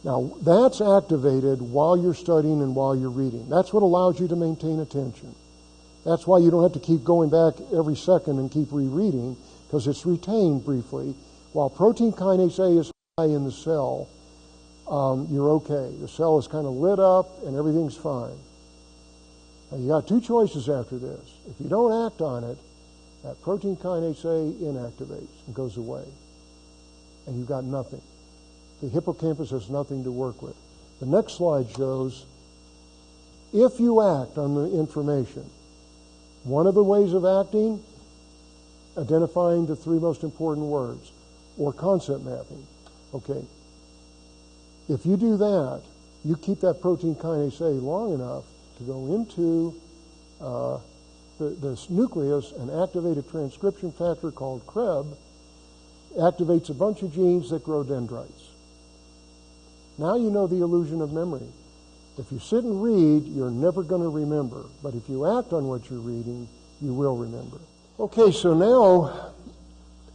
Now, that's activated while you're studying and while you're reading. That's what allows you to maintain attention. That's why you don't have to keep going back every second and keep rereading, because it's retained briefly. While protein kinase A is high in the cell, you're okay. The cell is kind of lit up and everything's fine. Now, you got two choices after this. If you don't act on it, that protein kinase A inactivates and goes away. And you've got nothing. The hippocampus has nothing to work with. The next slide shows if you act on the information, one of the ways of acting, identifying the three most important words, or concept mapping. Okay. If you do that, you keep that protein kinase A long enough to go into this nucleus and activate a transcription factor called Kolb, activates a bunch of genes that grow dendrites. Now you know the illusion of memory. If you sit and read, you're never going to remember. But if you act on what you're reading, you will remember. Okay, so now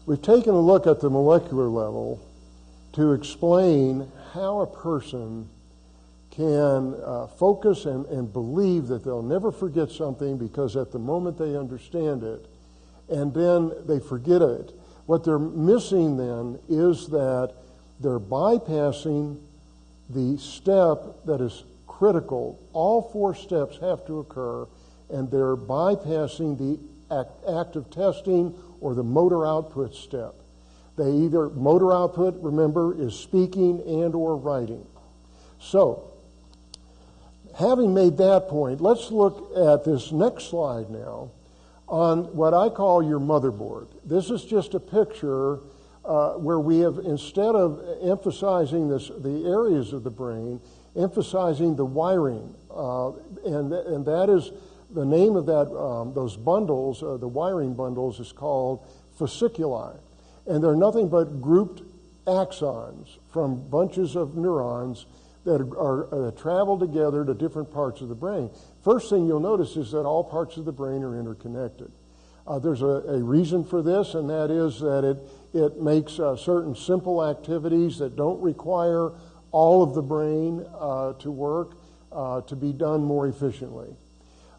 we've taken a look at the molecular level to explain how a person can focus and believe that they'll never forget something because at the moment they understand it, and then they forget it. What they're missing then is that they're bypassing the step that is critical. All four steps have to occur, and they're bypassing the active testing or the motor output step. They either, motor output, remember, is speaking and or writing. So, having made that point, let's look at this next slide now on what I call your motherboard. This is just a picture where we have, instead of emphasizing the areas of the brain, emphasizing the wiring. And that is, the name of that, those bundles, the wiring bundles, is called fasciculi. And they're nothing but grouped axons from bunches of neurons that are travel together to different parts of the brain. First thing you'll notice is that all parts of the brain are interconnected. There's a reason for this, and that is that it makes certain simple activities that don't require all of the brain to work to be done more efficiently.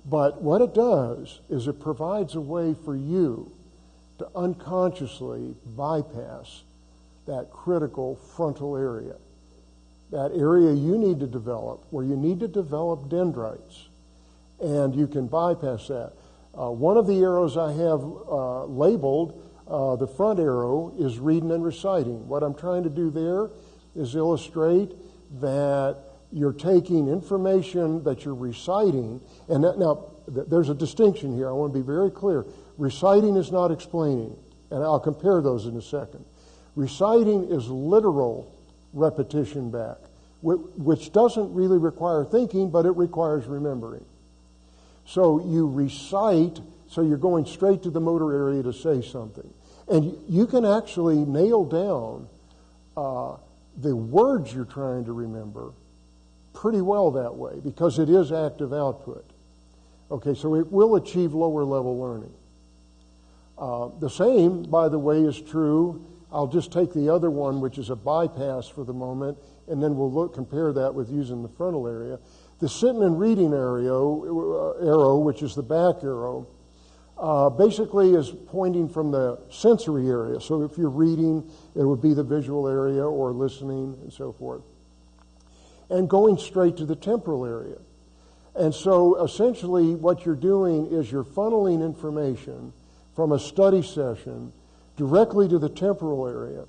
But what it does is it provides a way for you to unconsciously bypass that critical frontal area. That area you need to develop, where you need to develop dendrites, and you can bypass that. One of the arrows I have labeled, the front arrow, is reading and reciting. What I'm trying to do there is illustrate that you're taking information that you're reciting, and now there's a distinction here. I want to be very clear. Reciting is not explaining, and I'll compare those in a second. Reciting is literal repetition back, which doesn't really require thinking, but it requires remembering. So you recite, so you're going straight to the motor area to say something. And you can actually nail down the words you're trying to remember pretty well that way, because it is active output. Okay, so it will achieve lower level learning. The same, by the way, is true. I'll just take the other one, which is a bypass for the moment, and then we'll compare that with using the frontal area. The sitting and reading arrow, which is the back arrow, basically is pointing from the sensory area. So if you're reading, it would be the visual area, or listening, and so forth. And going straight to the temporal area. And so essentially what you're doing is you're funneling information from a study session directly to the temporal area,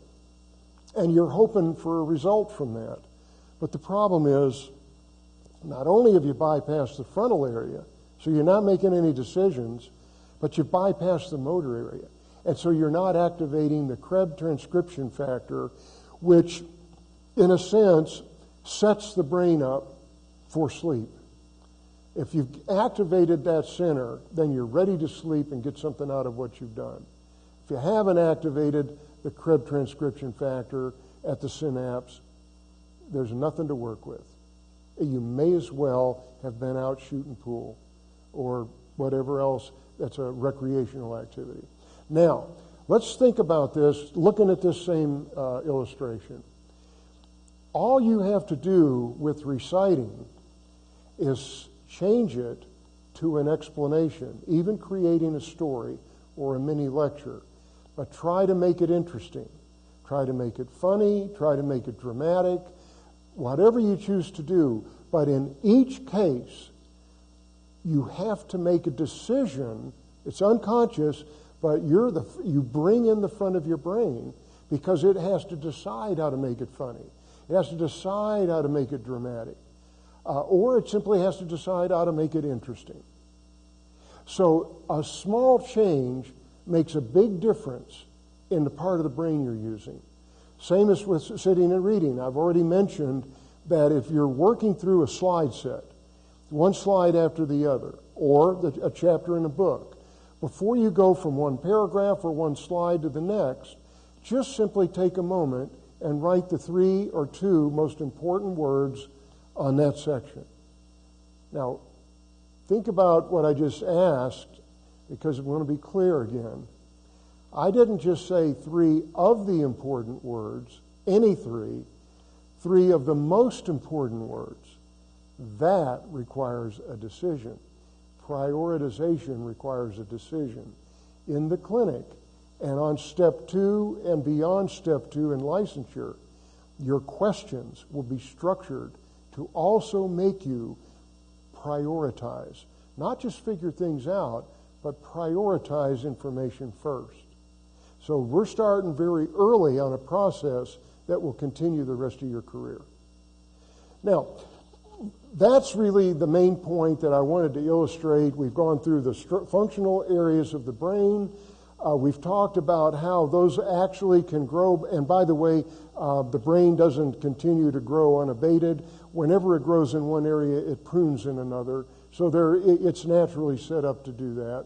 and you're hoping for a result from that. But the problem is, not only have you bypassed the frontal area, so you're not making any decisions, but you bypass the motor area. And so you're not activating the Kolb transcription factor, which, in a sense, sets the brain up for sleep. If you've activated that center, then you're ready to sleep and get something out of what you've done. If you haven't activated the Kolb transcription factor at the synapse, there's nothing to work with. You may as well have been out shooting pool or whatever else that's a recreational activity. Now, let's think about this, looking at this same illustration. All you have to do with reciting is change it to an explanation, even creating a story or a mini lecture. But try to make it interesting. Try to make it funny. Try to make it dramatic. Whatever you choose to do. But in each case, you have to make a decision. It's unconscious, but you bring in the front of your brain, because it has to decide how to make it funny. It has to decide how to make it dramatic. Or it simply has to decide how to make it interesting. So a small change makes a big difference in the part of the brain you're using. Same as with sitting and reading. I've already mentioned that if you're working through a slide set, one slide after the other, or a chapter in a book, before you go from one paragraph or one slide to the next, just simply take a moment and write the 3 or 2 most important words on that section. Now, think about what I just asked, because I want to be clear again. I didn't just say 3 of the important words, any 3 of the most important words. That requires a decision. Prioritization requires a decision. In the clinic, and on step 2 and beyond step 2 in licensure, your questions will be structured to also make you prioritize. Not just figure things out, but prioritize information first. So we're starting very early on a process that will continue the rest of your career. Now, that's really the main point that I wanted to illustrate. We've gone through the functional areas of the brain. We've talked about how those actually can grow. And by the way, the brain doesn't continue to grow unabated. Whenever it grows in one area, it prunes in another. So it's naturally set up to do that.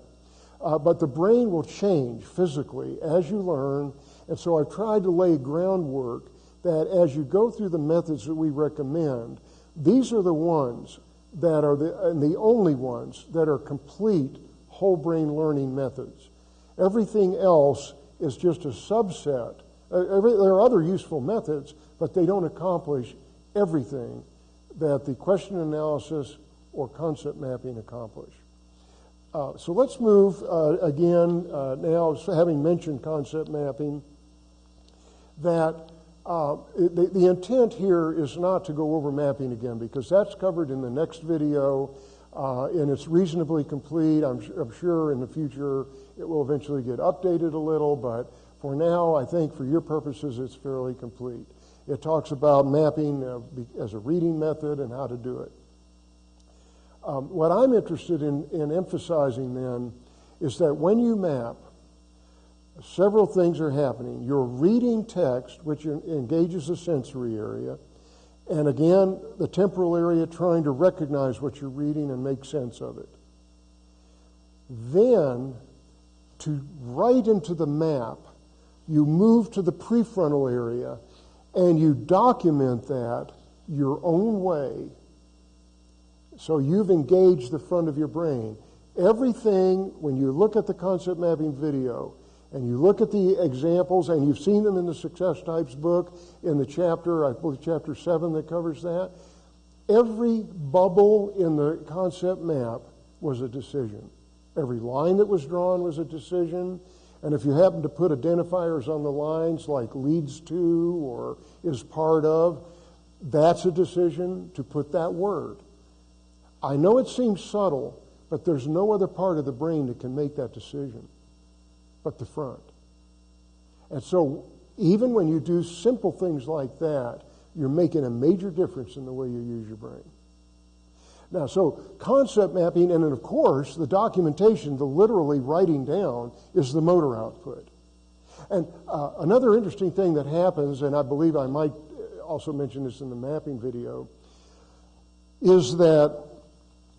But the brain will change physically as you learn. And so I've tried to lay groundwork that as you go through the methods that we recommend, these are the ones that are the only ones that are complete whole brain learning methods. Everything else is just a subset. There are other useful methods, but they don't accomplish everything that the question analysis or concept mapping accomplish. So let's move again, now having mentioned concept mapping, that the intent here is not to go over mapping again, because that's covered in the next video, and it's reasonably complete. I'm sure in the future it will eventually get updated a little, but for now, I think for your purposes, it's fairly complete. It talks about mapping as a reading method and how to do it. What I'm interested in emphasizing then is that when you map, several things are happening. You're reading text, which engages the sensory area, and again, the temporal area trying to recognize what you're reading and make sense of it. Then, to write into the map You move to the prefrontal area and you document that your own way. So you've engaged the front of your brain. Everything, when you look at the concept mapping video and you look at the examples, and you've seen them in the SuccessTypes book, in the chapter, I believe chapter 7 that covers that, every bubble in the concept map was a decision. Every line that was drawn was a decision. And if you happen to put identifiers on the lines like leads to or is part of, that's a decision to put that word. I know it seems subtle, but there's no other part of the brain that can make that decision but the front. And so even when you do simple things like that, you're making a major difference in the way you use your brain. Now, so concept mapping, and then of course the documentation, the literally writing down, is the motor output. And another interesting thing that happens, and I believe I might also mention this in the mapping video, is that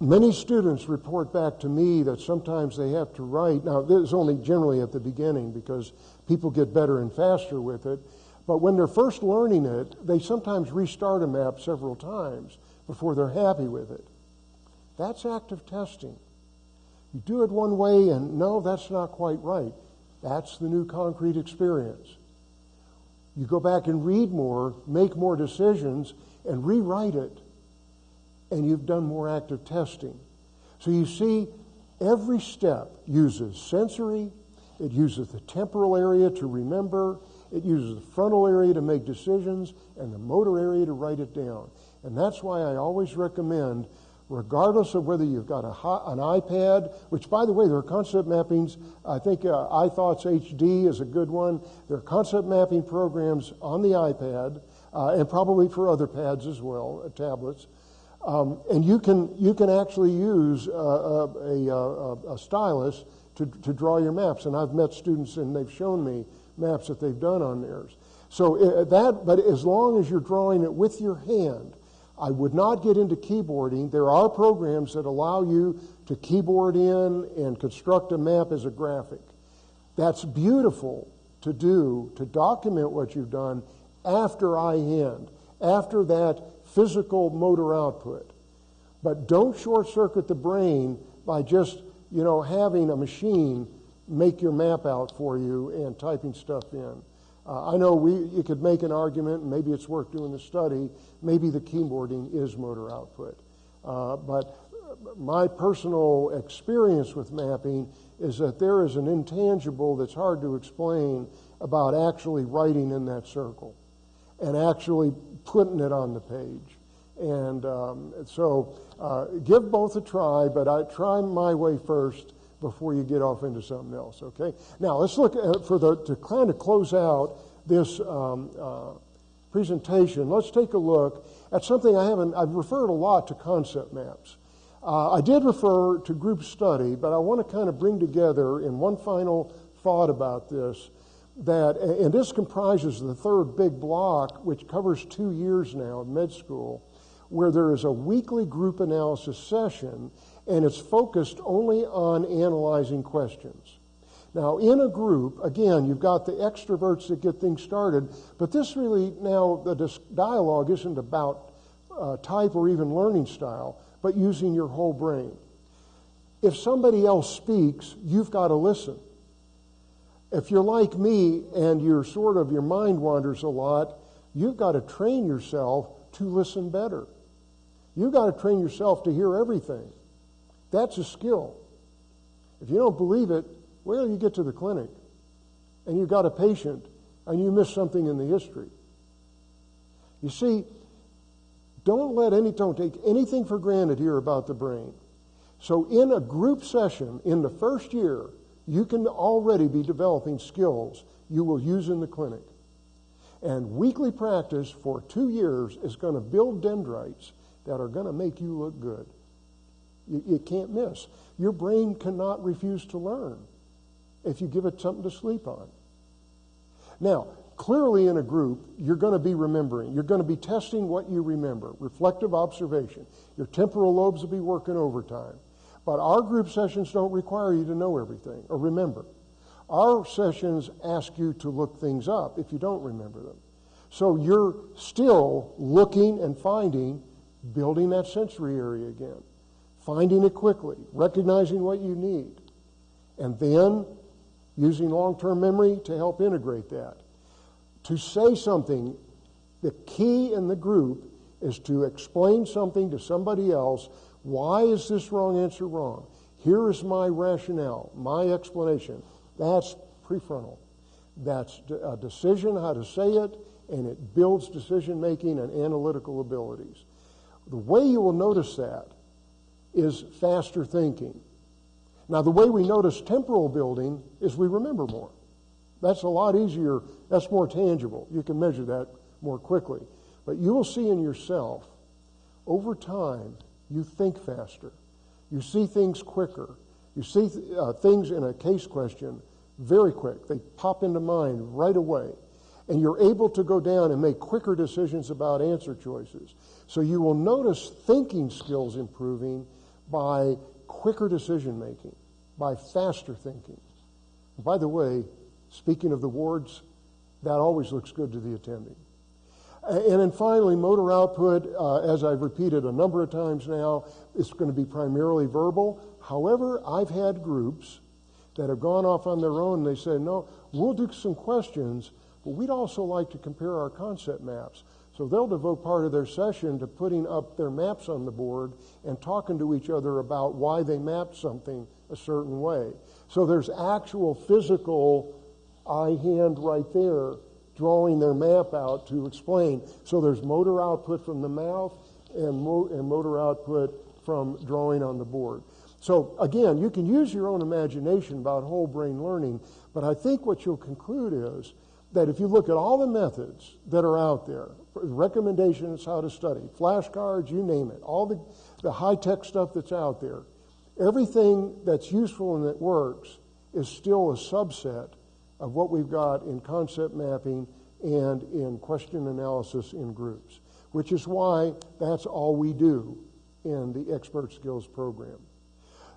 many students report back to me that sometimes they have to write. Now, this is only generally at the beginning because people get better and faster with it. But when they're first learning it, they sometimes restart a map several times before they're happy with it. That's active testing. You do it one way and no, that's not quite right. That's the new concrete experience. You go back and read more, make more decisions, and rewrite it. And you've done more active testing. So you see, every step uses sensory, it uses the temporal area to remember, it uses the frontal area to make decisions, and the motor area to write it down. And that's why I always recommend, regardless of whether you've got an iPad, which, by the way, there are concept mappings. I think iThoughts HD is a good one. There are concept mapping programs on the iPad, and probably for other pads as well, tablets. And you can actually use a stylus to draw your maps. And I've met students and they've shown me maps that they've done on theirs. So but as long as you're drawing it with your hand, I would not get into keyboarding. There are programs that allow you to keyboard in and construct a map as a graphic. That's beautiful to do, to document what you've done after eye hand, after that physical motor output. But don't short circuit the brain by just, having a machine make your map out for you and typing stuff in. I know you could make an argument, and maybe it's worth doing the study, maybe the keyboarding is motor output. But my personal experience with mapping is that there is an intangible that's hard to explain about actually writing in that circle and actually putting it on the page. And so give both a try, but I try my way first before you get off into something else, okay? Now, let's look at, to kind of close out this presentation, let's take a look at something I've referred a lot to concept maps. I did refer to group study, but I want to kind of bring together in one final thought about this, and this comprises the third big block, which covers 2 years now in med school, where there is a weekly group analysis session, and it's focused only on analyzing questions. Now, in a group, again, you've got the extroverts that get things started, but this really now, the dialogue isn't about type or even learning style, but using your whole brain. If somebody else speaks, you've got to listen. If you're like me and your mind wanders a lot, you've got to train yourself to listen better. You've got to train yourself to hear everything. That's a skill. If you don't believe it, wait till you get to the clinic and you've got a patient and you miss something in the history. You see, don't take anything for granted here about the brain. So in a group session in the first year, you can already be developing skills you will use in the clinic. And weekly practice for 2 years is going to build dendrites that are going to make you look good. You can't miss. Your brain cannot refuse to learn if you give it something to sleep on. Now, clearly in a group, you're going to be remembering. You're going to be testing what you remember, reflective observation. Your temporal lobes will be working overtime. But our group sessions don't require you to know everything or remember. Our sessions ask you to look things up if you don't remember them. So you're still looking and finding, building that sensory area again, finding it quickly, recognizing what you need, and then using long-term memory to help integrate that. To say something, the key in the group is to explain something to somebody else. Why is this wrong answer wrong? Here is my rationale, my explanation. That's prefrontal. That's a decision how to say it, and it builds decision-making and analytical abilities. The way you will notice that is faster thinking. Now, the way we notice temporal building is we remember more. That's a lot easier. That's more tangible. You can measure that more quickly. But you will see in yourself, over time, you think faster. You see things quicker. You see things in a case question very quick. They pop into mind right away. And you're able to go down and make quicker decisions about answer choices. So you will notice thinking skills improving by quicker decision making, by faster thinking. And by the way, speaking of the wards, that always looks good to the attending. And then finally, motor output, as I've repeated a number of times now, is going to be primarily verbal. However, I've had groups that have gone off on their own and they say, no, we'll do some questions, but we'd also like to compare our concept maps. So they'll devote part of their session to putting up their maps on the board and talking to each other about why they mapped something a certain way. So there's actual physical eye-hand right there drawing their map out to explain. So there's motor output from the mouth and motor output from drawing on the board. So again, you can use your own imagination about whole brain learning, but I think what you'll conclude is that if you look at all the methods that are out there, recommendations how to study, flashcards, you name it, all the high-tech stuff that's out there, everything that's useful and that works is still a subset of what we've got in concept mapping and in question analysis in groups, which is why that's all we do in the Expert Skills program.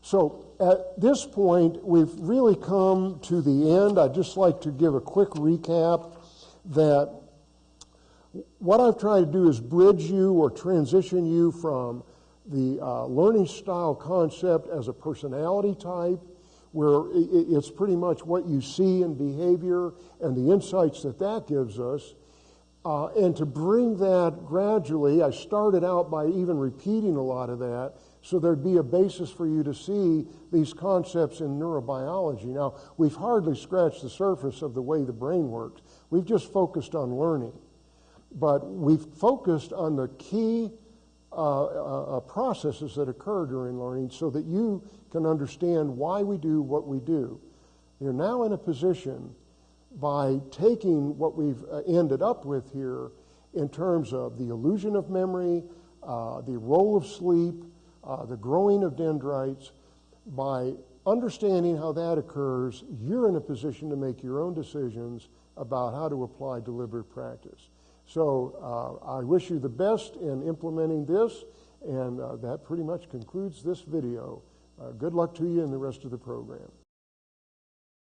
So at this point, we've really come to the end. I'd just like to give a quick recap that what I've tried to do is bridge you or transition you from the learning style concept as a personality type, where it's pretty much what you see in behavior and the insights that that gives us. And to bring that gradually, I started out by even repeating a lot of that, so there'd be a basis for you to see these concepts in neurobiology. Now, we've hardly scratched the surface of the way the brain works. We've just focused on learning. But we've focused on the key processes that occur during learning so that you can understand why we do what we do. You're now in a position, by taking what we've ended up with here in terms of the illusion of memory, the role of sleep, the growing of dendrites, by understanding how that occurs, you're in a position to make your own decisions about how to apply deliberate practice. So I wish you the best in implementing this, and that pretty much concludes this video. Good luck to you in the rest of the program.